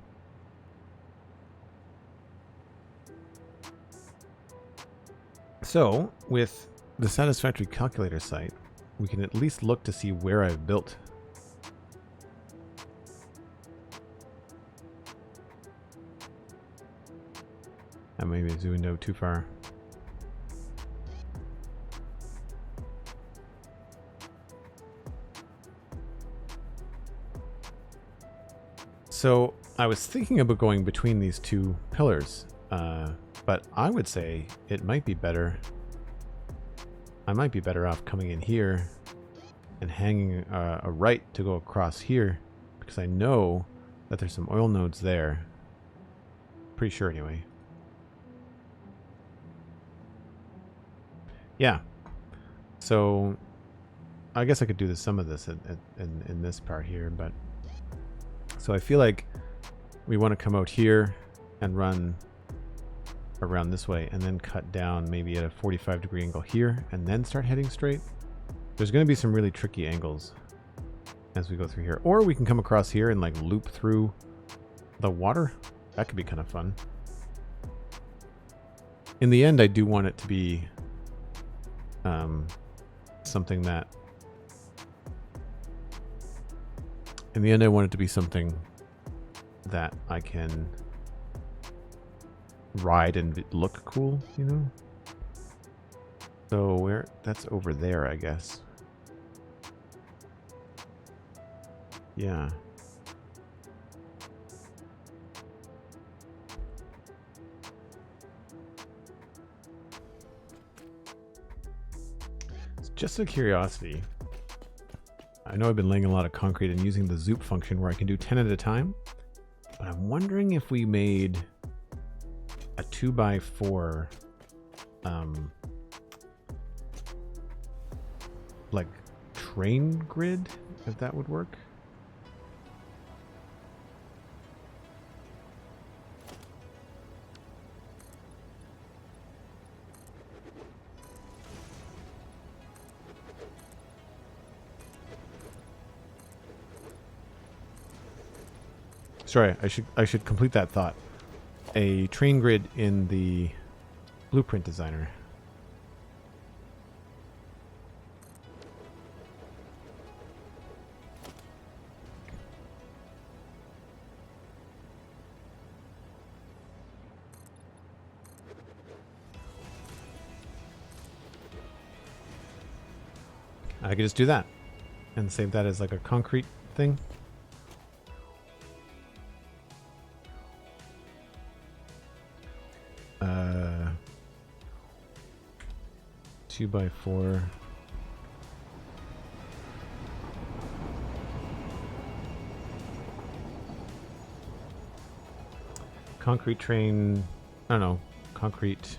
So with the Satisfactory calculator site, we can at least look to see where I've built. I maybe zoomed out too far. So I was thinking about going between these two pillars, but I would say it might be better. I might be better off coming in here and hanging a right to go across here, because I know that there's some oil nodes there. Pretty sure anyway. Yeah, so I guess I could do some of this in this part here, but so I feel like we want to come out here and run around this way and then cut down maybe at a 45-degree angle here and then start heading straight. There's going to be some really tricky angles as we go through here, or we can come across here and like loop through the water. That could be kind of fun. In the end, I do want it to be something that in the end I want it to be something that I can ride and look cool, you know? So where that's over there, I guess. Yeah. Just a curiosity, I know I've been laying a lot of concrete and using the zoop function where I can do 10 at a time, but I'm wondering if we made a 2x4 like train grid, if that would work. Sorry, I should complete that thought. A train grid in the blueprint designer. I could just do that and save that as like a concrete thing. Uh, 2x4. Concrete train. I don't know. Concrete.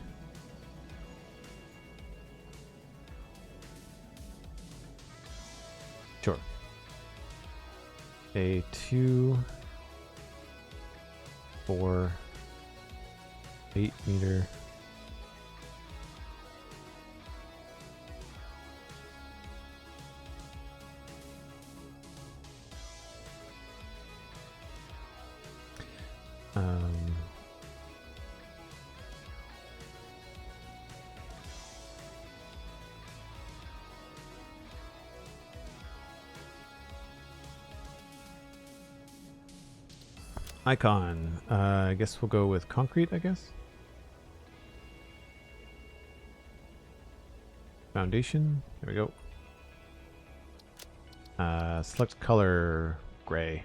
Sure. A 2, 4, 8 meter. Icon. I guess we'll go with concrete, I guess. Foundation. There we go. Select color, gray.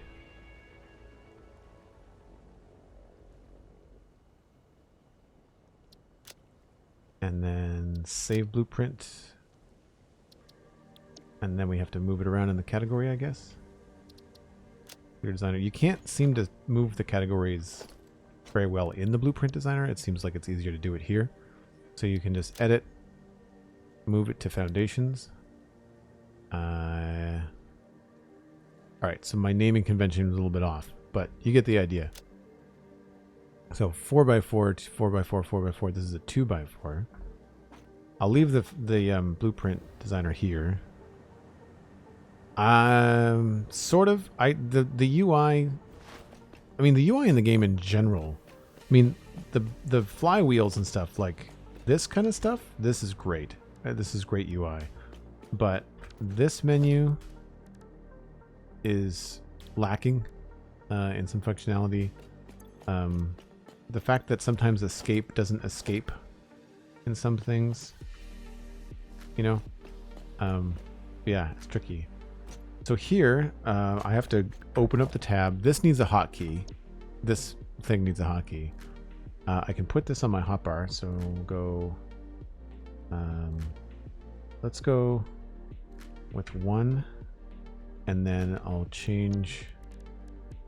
And then save blueprint. And then we have to move it around in the category, I guess. Designer. You can't seem to move the categories very well in the blueprint designer. It seems like it's easier to do it here. So you can just edit, move it to foundations. Alright, so my naming convention was a little bit off, but you get the idea. So 4x4, 4x4, 4x4. This is a 2x4. I'll leave the blueprint designer here. Sort of. The UI. I mean, the UI in the game in general. I mean, the flywheels and stuff like this kind of stuff. This is great. This is great UI. But this menu is lacking in some functionality. The fact that sometimes escape doesn't escape in some things. You know. Yeah, it's tricky. So here, I have to open up the tab. This needs a hotkey. This thing needs a hotkey. I can put this on my hotbar. So we'll go. Let's go with 1, and then I'll change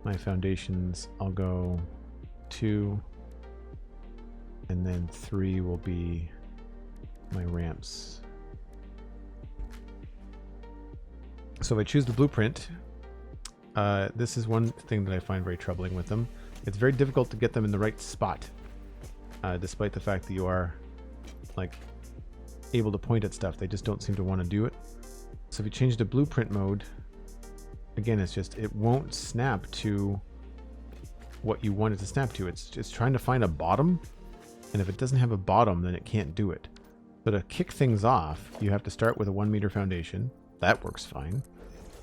my foundations. I'll go 2, and then 3 will be my ramps. So if I choose the blueprint, this is one thing that I find very troubling with them. It's very difficult to get them in the right spot, despite the fact that you are like able to point at stuff. They just don't seem to want to do it. So if you change to blueprint mode, again, it's just, it won't snap to what you want it to snap to. It's just trying to find a bottom, and if it doesn't have a bottom, then it can't do it. So to kick things off, you have to start with a 1 meter foundation. That works fine.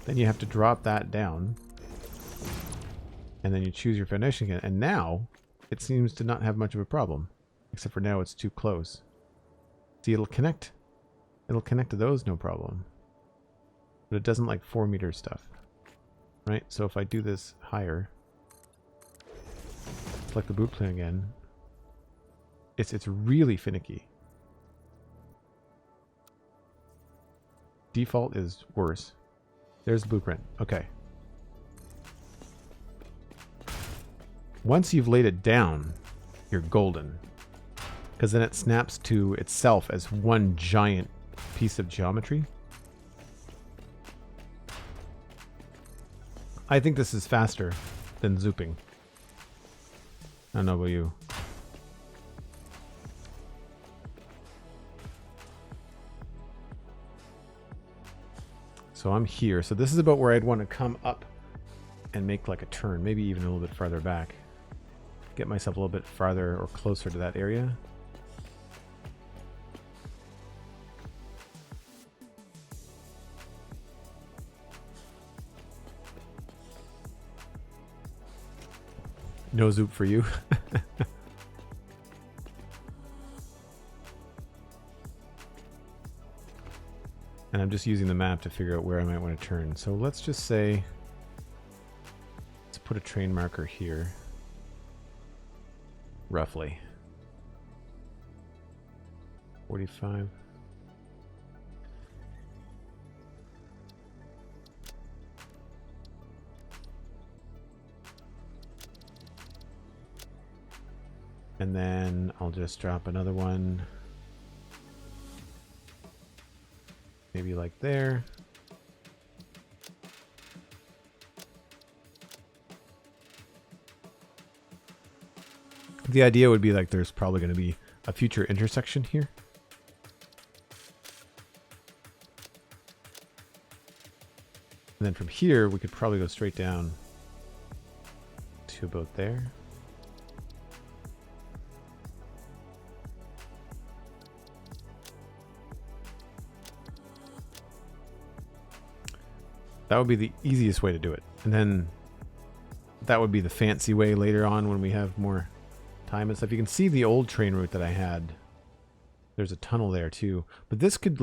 Then you have to drop that down, and then you choose your foundation again. And now it seems to not have much of a problem, except for now it's too close. See, it'll connect. It'll connect to those, no problem. But it doesn't like 4 meter stuff, right? So if I do this higher, select the blueprint again, it's really finicky. Default is worse. There's the blueprint. Okay. Once you've laid it down, you're golden. Because then it snaps to itself as one giant piece of geometry. I think this is faster than zooping. I don't know about you. So I'm here. So this is about where I'd want to come up and make like a turn, maybe even a little bit farther back. Get myself a little bit farther or closer to that area. No zoop for you. And I'm just using the map to figure out where I might want to turn. So let's just say, let's put a train marker here. Roughly. 45. And then I'll just drop another one. Maybe like there. The idea would be like there's probably going to be a future intersection here. And then from here, we could probably go straight down to about there. That would be the easiest way to do it. And then that would be the fancy way later on when we have more time and stuff. You can see the old train route that I had. There's a tunnel there too. But this could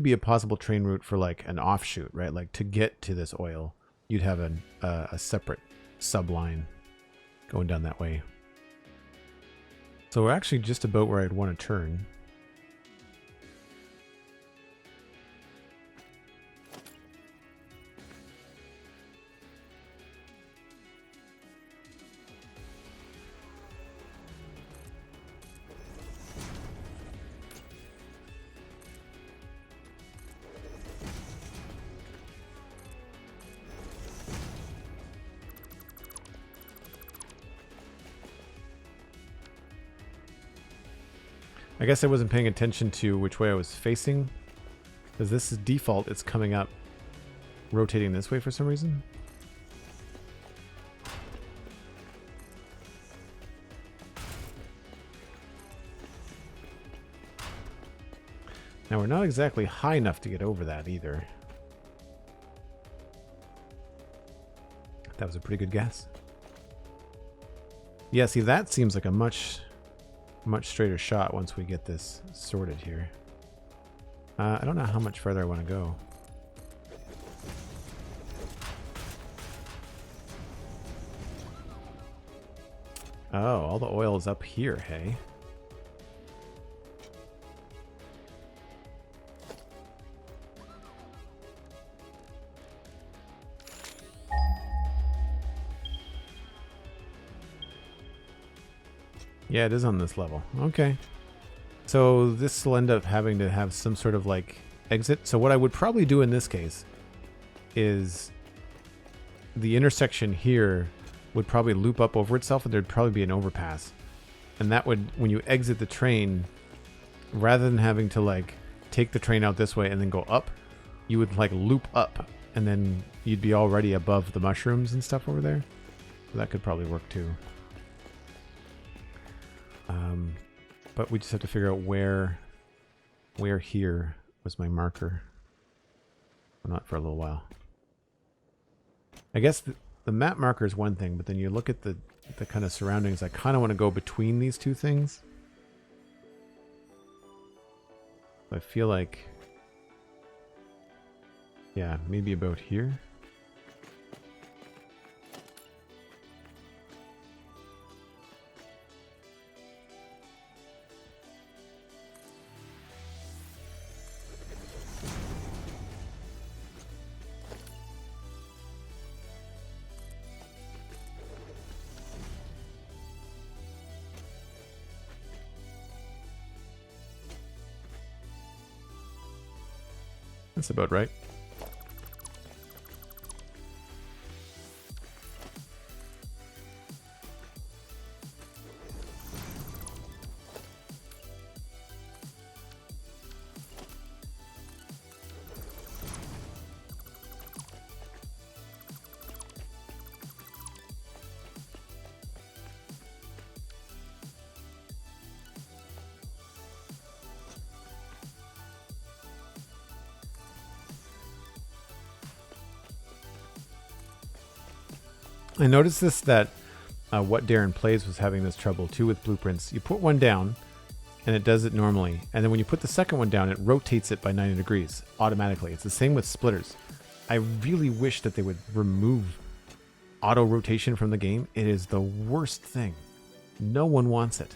be a possible train route for like an offshoot, right? Like to get to this oil, you'd have a separate subline going down that way. So we're actually just about where I'd want to turn. I guess I wasn't paying attention to which way I was facing, because this is default. It's coming up, rotating this way for some reason. Now we're not exactly high enough to get over that either. That was a pretty good guess. Yeah, see, that seems like a much straighter shot once we get this sorted here. I don't know how much further I want to go. Oh, all the oil is up here, hey? Yeah, it is on this level. Okay. So this will end up having to have some sort of like exit. So what I would probably do in this case is the intersection here would probably loop up over itself, and there'd probably be an overpass. And that would, when you exit the train, rather than having to like take the train out this way and then go up, you would like loop up, and then you'd be already above the mushrooms and stuff over there. So that could probably work too. But we just have to figure out where here was my marker. Well, not for a little while. I guess the map marker is one thing, but then you look at the kind of surroundings. I kind of want to go between these two things. I feel like, yeah, maybe about here. That's about right. I noticed this, that What Darren Plays was having this trouble too with blueprints. You put one down and it does it normally, and then when you put the second one down, it rotates it by 90 degrees automatically. It's the same with splitters. I really wish that they would remove auto rotation from the game. It is the worst thing. No one wants it.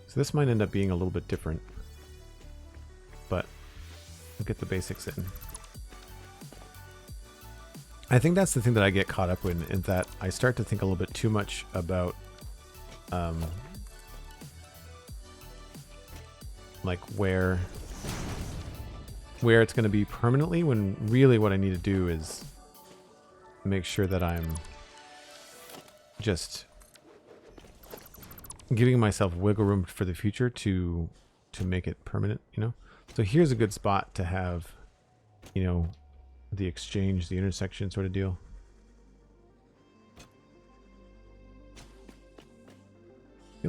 So this might end up being a little bit different, but we'll get the basics in. I think that's the thing that I get caught up in that I start to think a little bit too much about like where it's going to be permanently, when really what I need to do is make sure that I'm just giving myself wiggle room for the future to make it permanent, you know? So here's a good spot to have, you know, the exchange, the intersection sort of deal.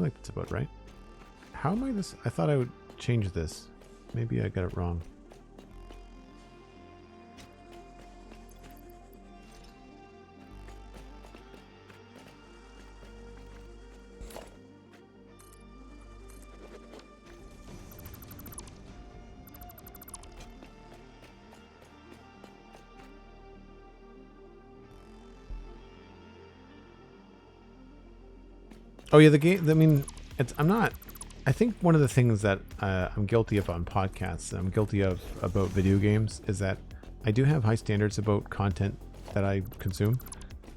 feel like that's about right. How am I this? I thought I would change this. Maybe I got it wrong. Oh yeah, the game. I mean, I'm not. I think one of the things that I'm guilty of on podcasts, and I'm guilty of about video games, is that I do have high standards about content that I consume,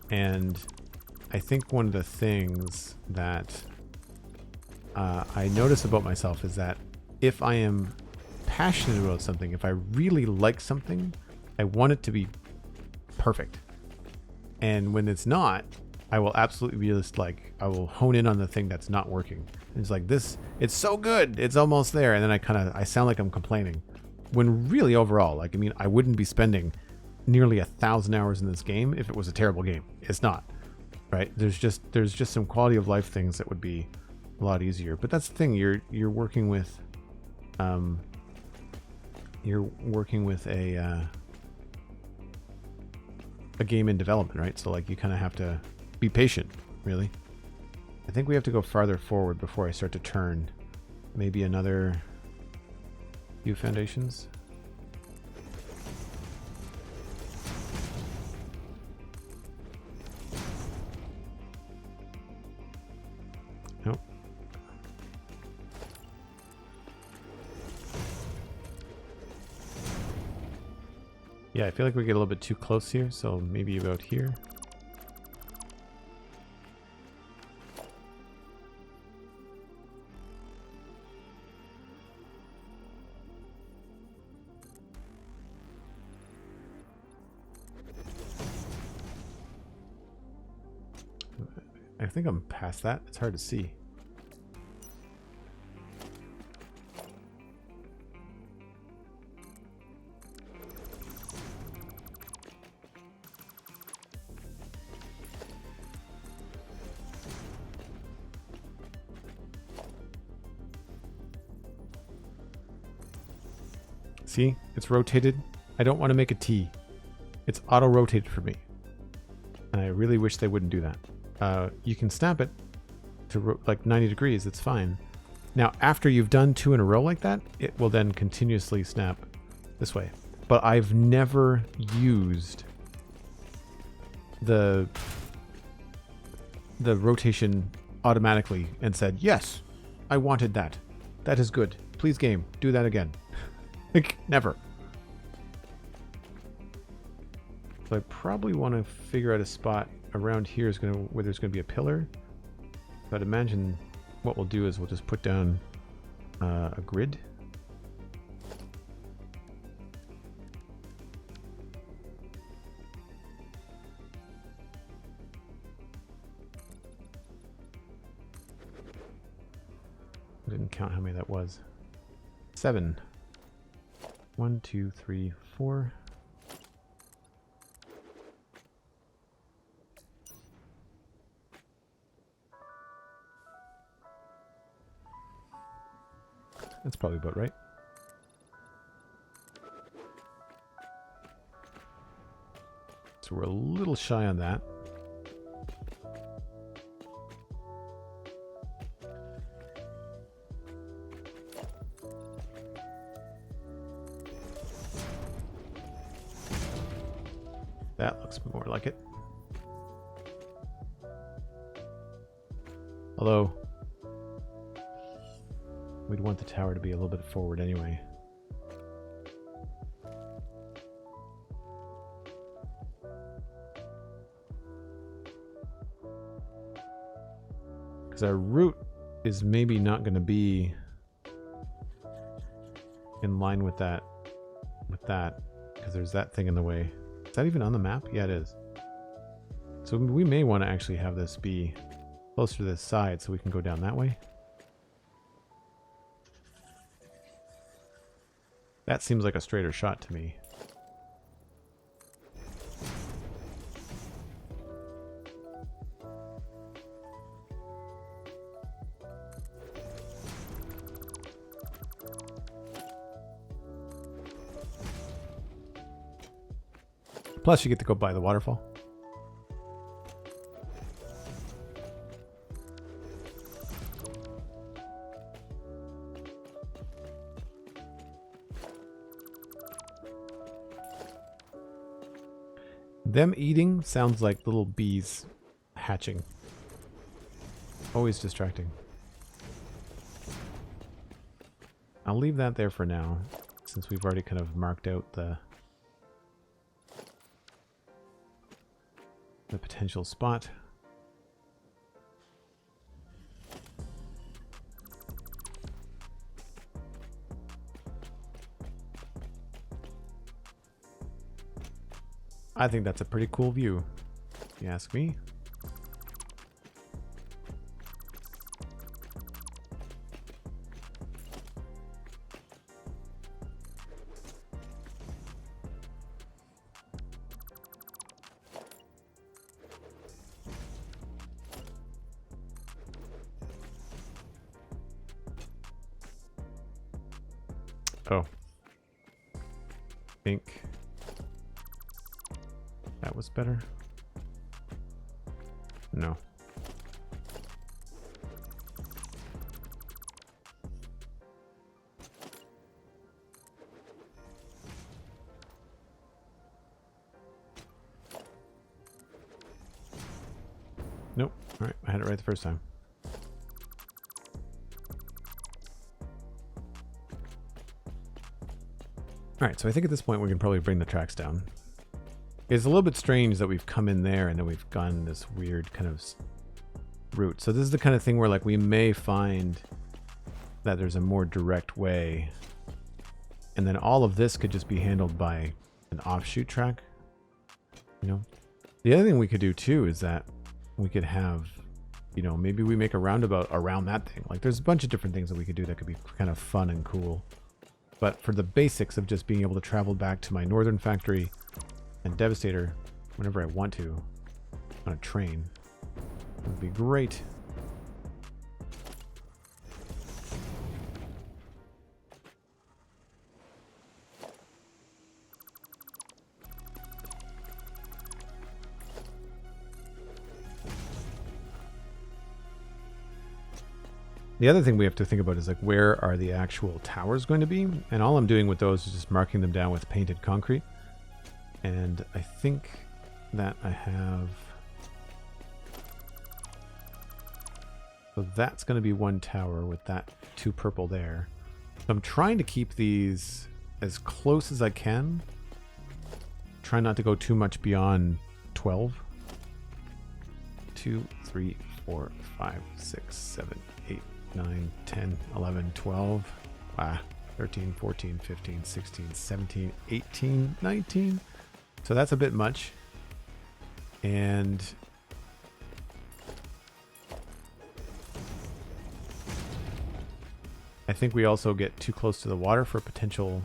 and I think one of the things that I notice about myself is that if I am passionate about something, if I really like something, I want it to be perfect, and when it's not, I will absolutely be just like, I will hone in on the thing that's not working. It's like this, it's so good, it's almost there. And then I sound like I'm complaining. When really overall, like, I mean, I wouldn't be spending nearly 1,000 hours in this game if it was a terrible game. It's not, right? There's just some quality of life things that would be a lot easier. But that's the thing, you're working with, a game in development, right? So like you kind of have to be patient, really. I think we have to go farther forward before I start to turn. Maybe another few foundations. Nope. Yeah, I feel like we get a little bit too close here, so maybe about here. I think I'm past that. It's hard to see. See, it's rotated. I don't want to make a T. It's auto-rotated for me. And I really wish they wouldn't do that. You can snap it to like 90 degrees. It's fine. Now, after you've done 2 in a row like that, it will then continuously snap this way. But I've never used the rotation automatically and said, yes, I wanted that. That is good. Please, game, do that again. Like, never. So I probably want to figure out a spot around here where there's going to be a pillar. But imagine what we'll do is we'll just put down a grid. I didn't count how many that was. 7. 1, 2, 3, 4. That's probably about right. So we're a little shy on that. That looks more like it. Although we'd want the tower to be a little bit forward anyway. Because our route is maybe not going to be in line with that, because there's that thing in the way. Is that even on the map? Yeah, it is. So we may want to actually have this be closer to this side so we can go down that way. That seems like a straighter shot to me. Plus, you get to go by the waterfall. Them eating sounds like little bees hatching. Always distracting. I'll leave that there for now, since we've already kind of marked out the potential spot. I think that's a pretty cool view, if you ask me. Oh. Think that was better. No. Nope. All right, I had it right the first time. All right, so I think at this point we can probably bring the tracks down. It's a little bit strange that we've come in there and then we've gone this weird kind of route. So this is the kind of thing where like we may find that there's a more direct way, and then all of this could just be handled by an offshoot track. You know, the other thing we could do too is that we could have, you know, maybe we make a roundabout around that thing. Like there's a bunch of different things that we could do that could be kind of fun and cool. But for the basics of just being able to travel back to my northern factory and Devastator whenever I want to on a train would be great. The other thing we have to think about is like, where are the actual towers going to be? And all I'm doing with those is just marking them down with painted concrete. And I think that I have... So that's going to be one tower with that 2 purple there. So I'm trying to keep these as close as I can. Try not to go too much beyond 12. 2, 3, 4, 5, 6, 7, 8, 9, 10, 11, 12, 13, 14, 15, 16, 17, 18, 19. So that's a bit much. And I think we also get too close to the water for a potential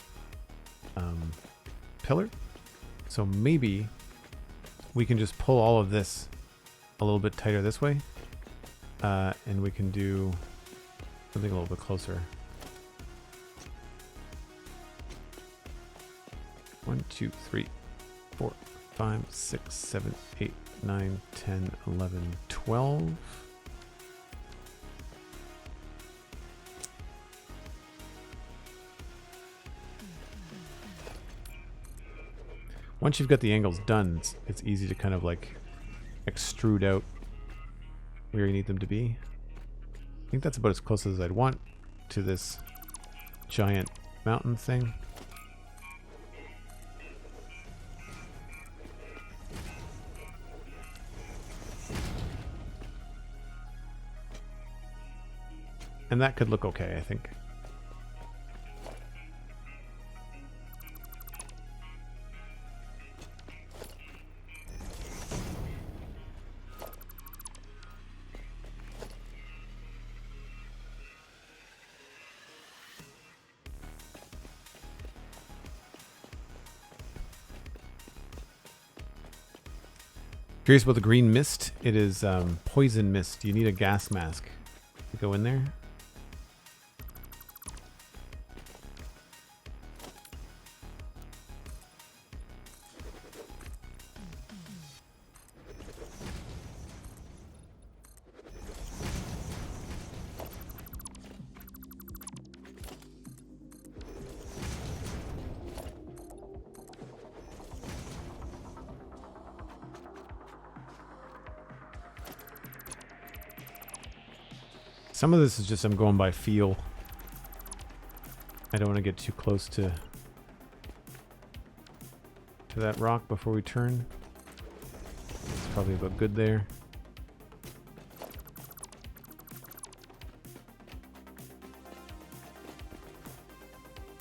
pillar. So maybe we can just pull all of this a little bit tighter this way. And we can do something a little bit closer. 1, 2, 3, 4, 5, 6, 7, 8, 9, 10, 11, 12. Once you've got the angles done, it's easy to kind of like extrude out where you need them to be. I think that's about as close as I'd want to this giant mountain thing. And that could look okay, I think. Curious about the green mist. It is poison mist. You need a gas mask to go in there. Some of this is just I'm going by feel. I don't want to get too close to that rock before we turn. It's probably about good there.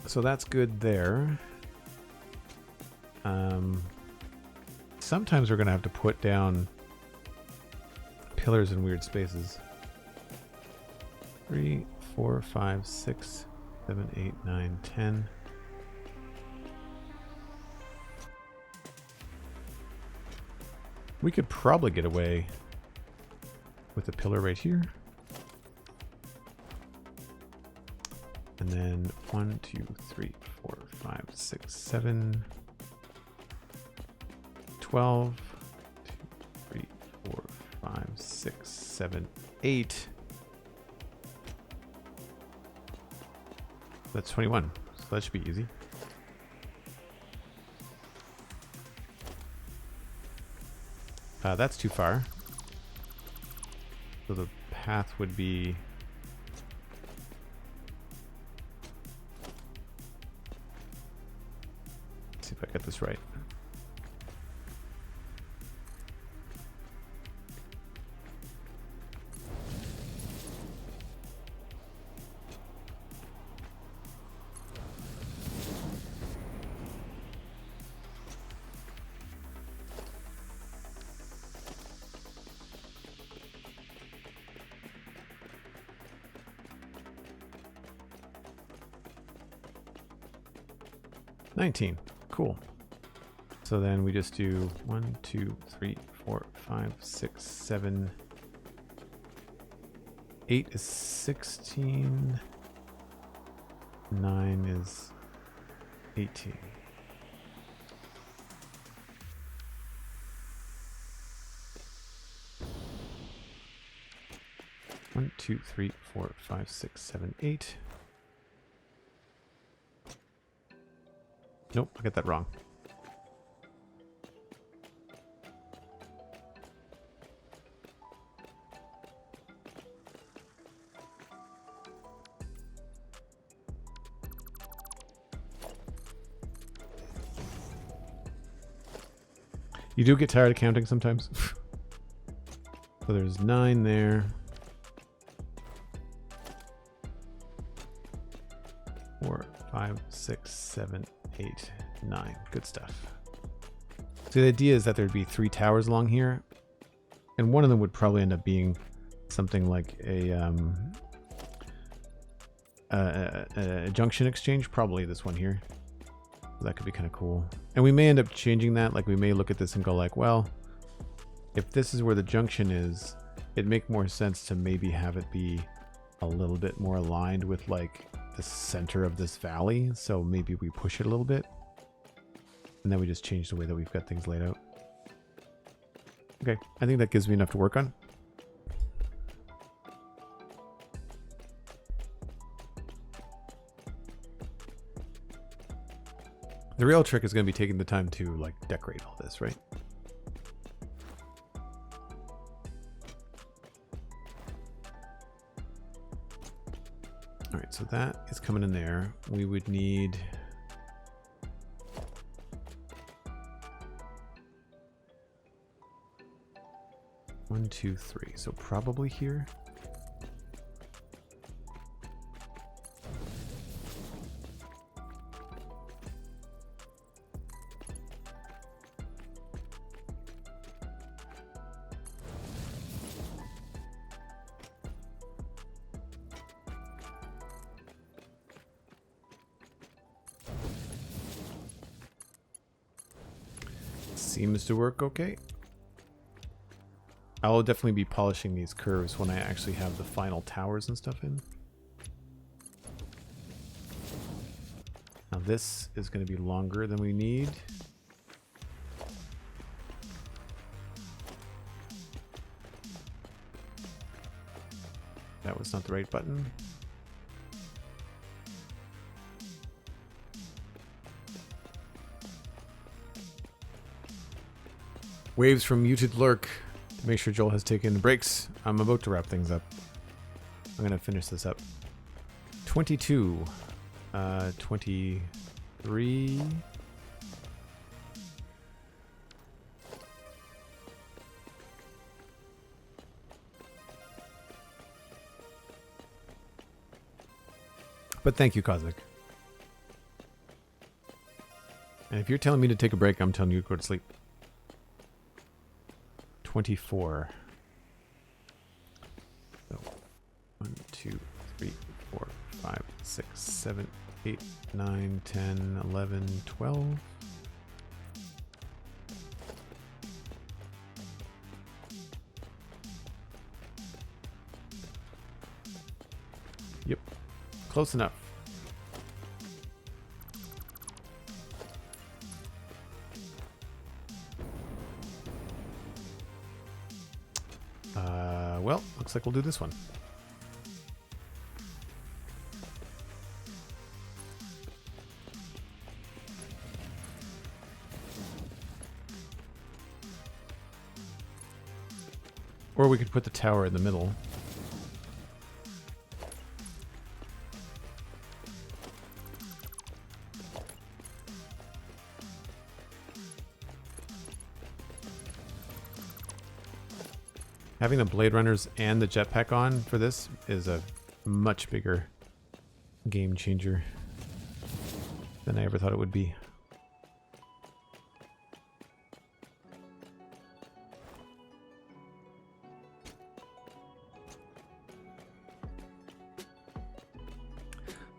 So that's good there. Sometimes we're going to have to put down pillars in weird spaces. 3, 4, 5, 6, 7, 8, 9, 10. We could probably get away with a pillar right here. And then 1, 2, 3, 4, 5, 6, 7, 12, 2, 3, 4, 5, 6, 7, 8. That's 21, so that should be easy. That's too far. So the path would be... Let's see if I get this right. Cool. So then we just do 1, 2, 3, 4, 5, 6, 7, 8 is 16. 9 is 18. One, 2, 3, 4, 5, 6, 7, 8. Nope, I got that wrong. You do get tired of counting sometimes. So there's 9 there. 4, 5, 6, 7, 8, 9. Good stuff. So the idea is that there'd be 3 towers along here, and one of them would probably end up being something like a junction exchange. Probably this one here. That could be kind of cool. And we may end up changing that. Like we may look at this and go like, well, if this is where the junction is, it'd make more sense to maybe have it be a little bit more aligned with like the center of this valley. So maybe we push it a little bit. And then we just change the way that we've got things laid out. Okay, I think that gives me enough to work on. The real trick is going to be taking the time to like decorate all this, right? All right, so that is coming in there. We would need 1, 2, 3. So probably here. Seems to work okay. I will definitely be polishing these curves when I actually have the final towers and stuff in. Now this is going to be longer than we need. That was not the right button. Waves from muted lurk. Make sure Joel has taken breaks. I'm about to wrap things up. I'm going to finish this up. 22. 23. But thank you, Cosmic. And if you're telling me to take a break, I'm telling you to go to sleep. 24. So 1, 2, 3, 4, 5, 6, 7, 8, 9, 10, 11, 12. Yep. Close enough. Well, looks like we'll do this one. Or we could put the tower in the middle. Having the Blade Runners and the jetpack on for this is a much bigger game changer than I ever thought it would be.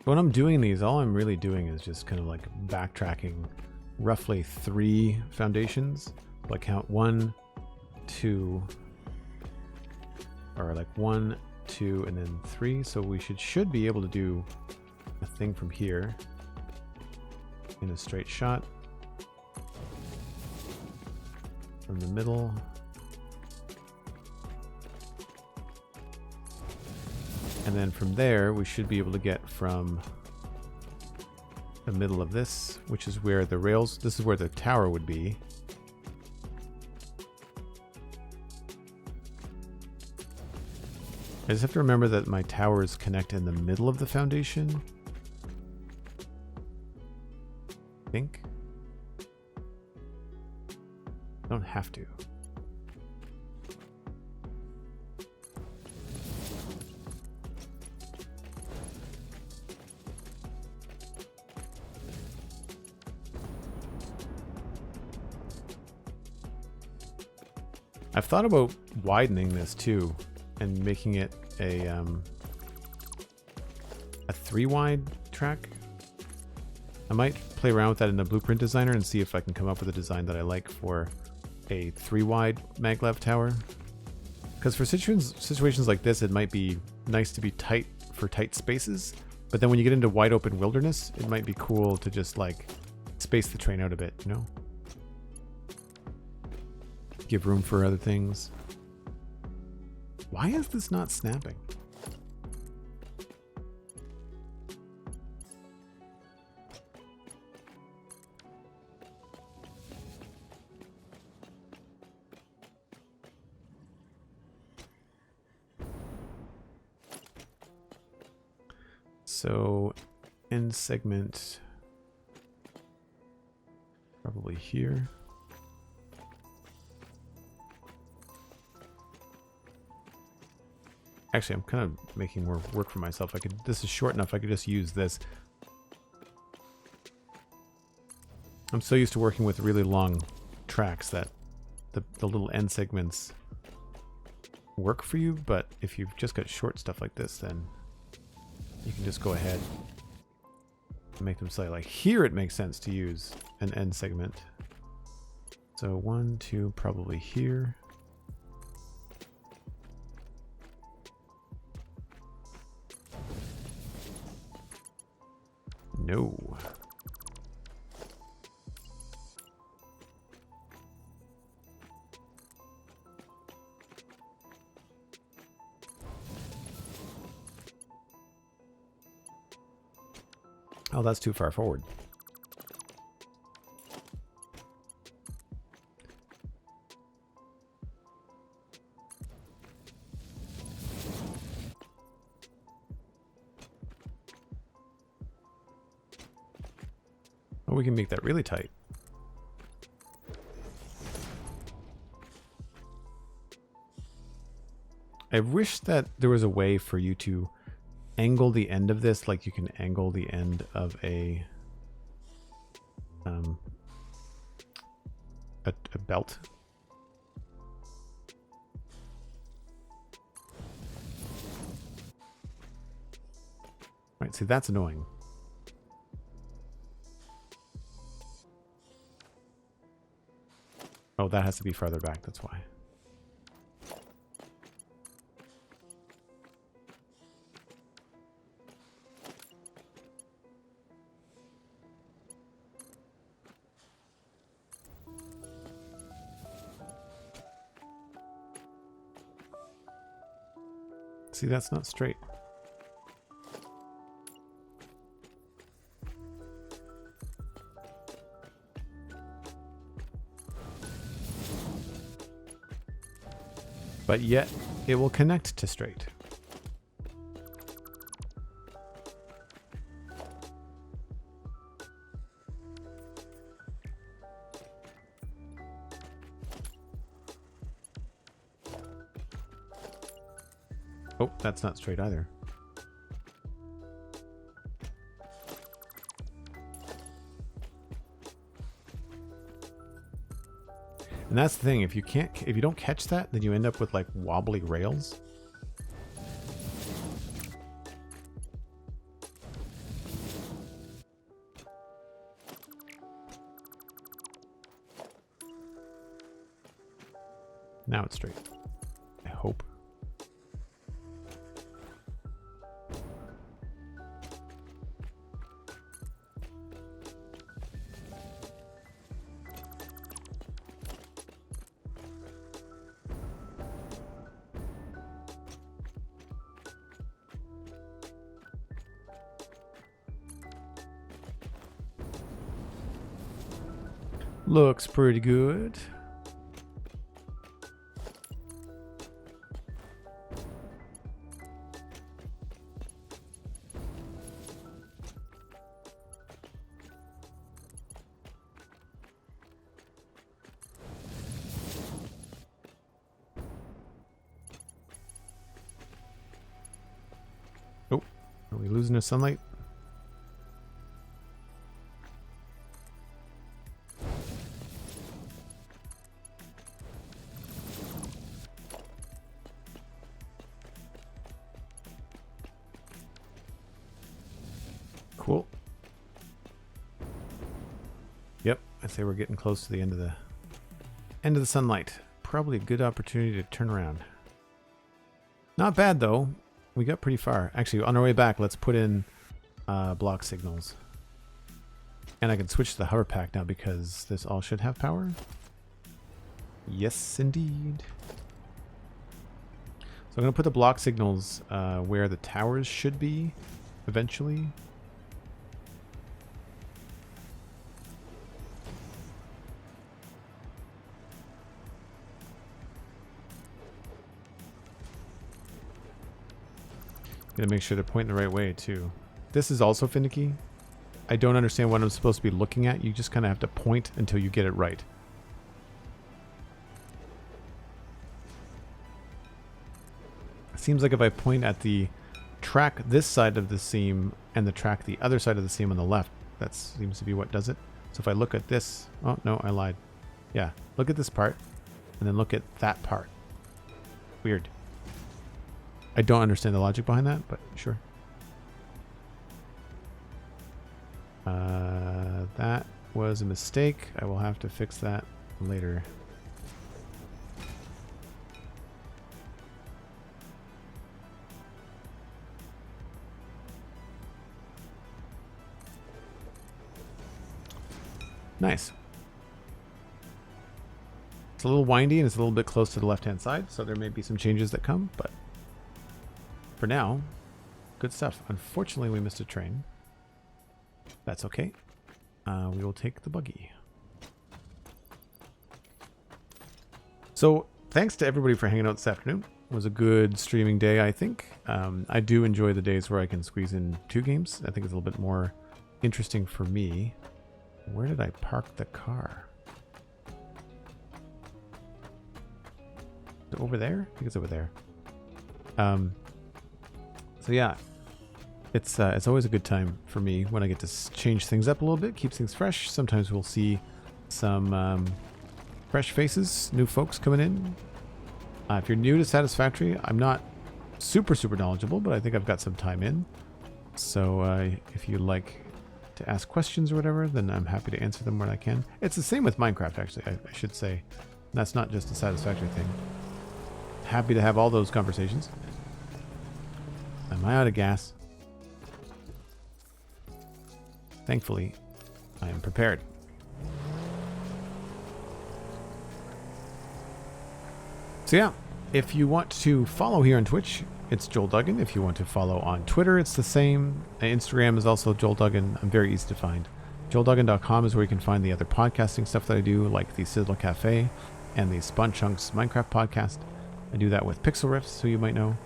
When I'm doing these, all I'm really doing is just kind of like backtracking roughly 3 foundations. Like count 1, 2, or like 1, 2, and then 3. So we should be able to do a thing from here in a straight shot from the middle. And then from there, we should be able to get from the middle of this, which is where the rails, this is where the tower would be. I just have to remember that my towers connect in the middle of the foundation. I think. I don't have to. I've thought about widening this too and making it a 3 wide track. I might play around with that in the blueprint designer and see if I can come up with a design that I like for a 3 wide maglev tower. Because for situations like this, it might be nice to be tight for tight spaces, but then when you get into wide open wilderness, it might be cool to just like space the train out a bit, you know? Give room for other things. Why is this not snapping? So end segment probably here. Actually, I'm kind of making more work for myself. This is short enough, I could just use this. I'm so used to working with really long tracks that the little end segments work for you, but if you've just got short stuff like this, then you can just go ahead and make them say, like, here it makes sense to use an end segment. So 1, 2, probably here. No. Oh, that's too far forward. Oh, we can make that really tight. I wish that there was a way for you to angle the end of this like you can angle the end of a belt. Right, see, that's annoying. Oh, that has to be farther back, that's why. See, that's not straight. But yet, it will connect to straight. Oh, that's not straight either. And that's the thing, if you don't catch that, then you end up with like wobbly rails. Now it's straight. I hope. Looks pretty good. Oh, are we losing the sunlight? Cool. Yep, I'd say we're getting close to the end of the sunlight. Probably a good opportunity to turn around. Not bad though. We got pretty far. Actually, on our way back, let's put in block signals. And I can switch to the hover pack now because this all should have power. Yes, indeed. So I'm going to put the block signals where the towers should be eventually. Gotta make sure they're pointing the right way too. This is also finicky. I don't understand what I'm supposed to be looking at. You just kind of have to point until you get it right. It seems like if I point at the track this side of the seam and the track the other side of the seam on the left, that seems to be what does it. So if I look at this, oh no, I lied. Yeah, look at this part and then look at that part. Weird. I don't understand the logic behind that, but sure. That was a mistake. I will have to fix that later. Nice. It's a little windy and it's a little bit close to the left-hand side, so there may be some changes that come, but for now, good stuff. Unfortunately, we missed a train. That's okay. We will take the buggy. So, thanks to everybody for hanging out this afternoon. It was a good streaming day, I think. I do enjoy the days where I can squeeze in 2 games. I think it's a little bit more interesting for me. Where did I park the car? Is it over there? I think it's over there. So yeah, it's always a good time for me when I get to change things up a little bit, keep things fresh. Sometimes we'll see some fresh faces, new folks coming in. If you're new to Satisfactory, I'm not super knowledgeable, but I think I've got some time in. So if you like to ask questions or whatever, then I'm happy to answer them when I can. It's the same with Minecraft, actually, I should say. That's not just a Satisfactory thing. Happy to have all those conversations. Am I out of gas? Thankfully, I am prepared. So yeah, if you want to follow here on Twitch, it's Joel Duggan. If you want to follow on Twitter, it's the same. Instagram is also Joel Duggan. I'm very easy to find. JoelDuggan.com is where you can find the other podcasting stuff that I do, like the Citadel Cafe and the Spawn Chunks Minecraft podcast. I do that with Pixel Riffs, who you might know.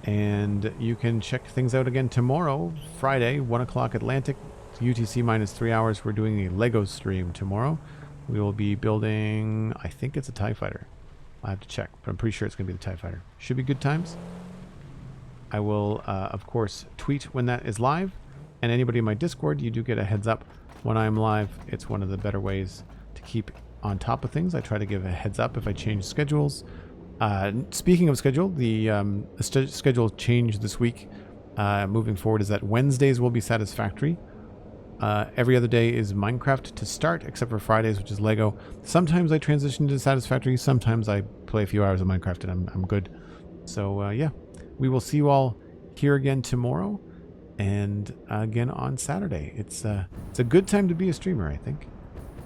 And you can check things out again tomorrow, Friday, 1 o'clock Atlantic, UTC minus 3 hours. We're doing a Lego stream tomorrow. We will be building, I think it's a TIE Fighter. I have to check, but I'm pretty sure it's going to be the TIE Fighter. Should be good times. I will, of course, tweet when that is live. And anybody in my Discord, you do get a heads up when I'm live. It's one of the better ways to keep on top of things. I try to give a heads up if I change schedules. Speaking of schedule, the schedule change this week moving forward is that Wednesdays will be Satisfactory. Every other day is Minecraft to start, except for Fridays, which is Lego. Sometimes I transition to Satisfactory. Sometimes I play a few hours of Minecraft and I'm good. So yeah, we will see you all here again tomorrow and again on Saturday. It's a good time to be a streamer, I think.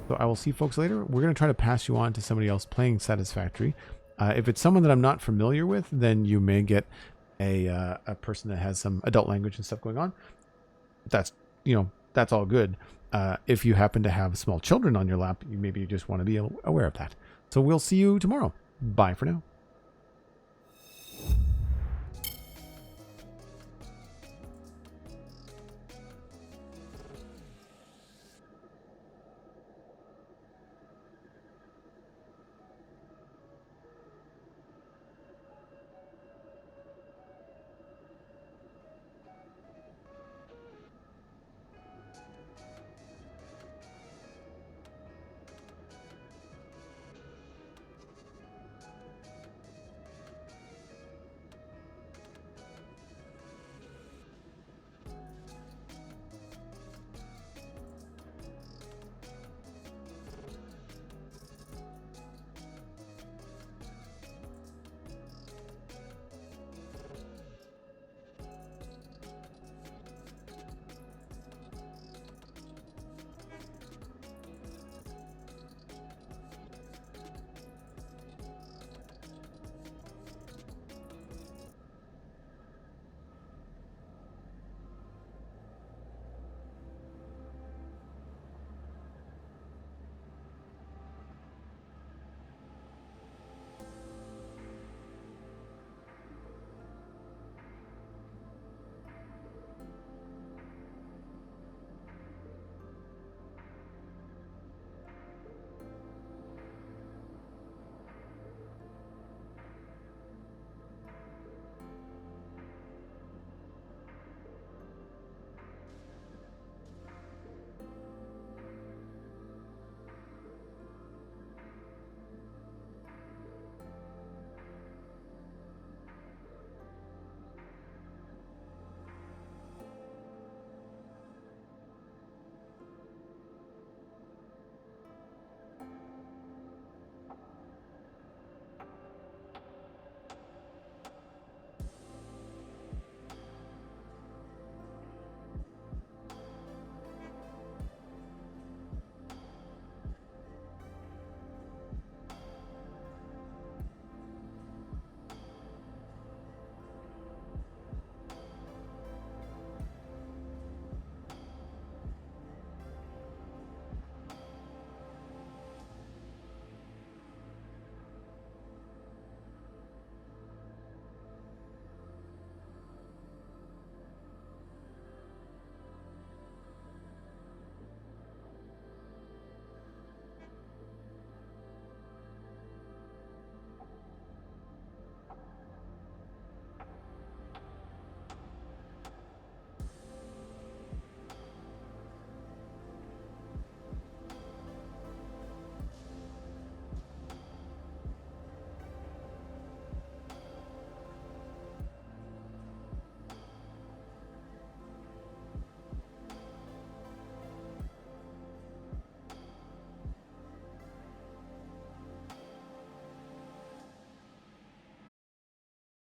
So I will see folks later. We're going to try to pass you on to somebody else playing Satisfactory. If it's someone that I'm not familiar with, then you may get a person that has some adult language and stuff going on. That's all good. If you happen to have small children on your lap, maybe you just want to be aware of that. So we'll see you tomorrow. Bye for now.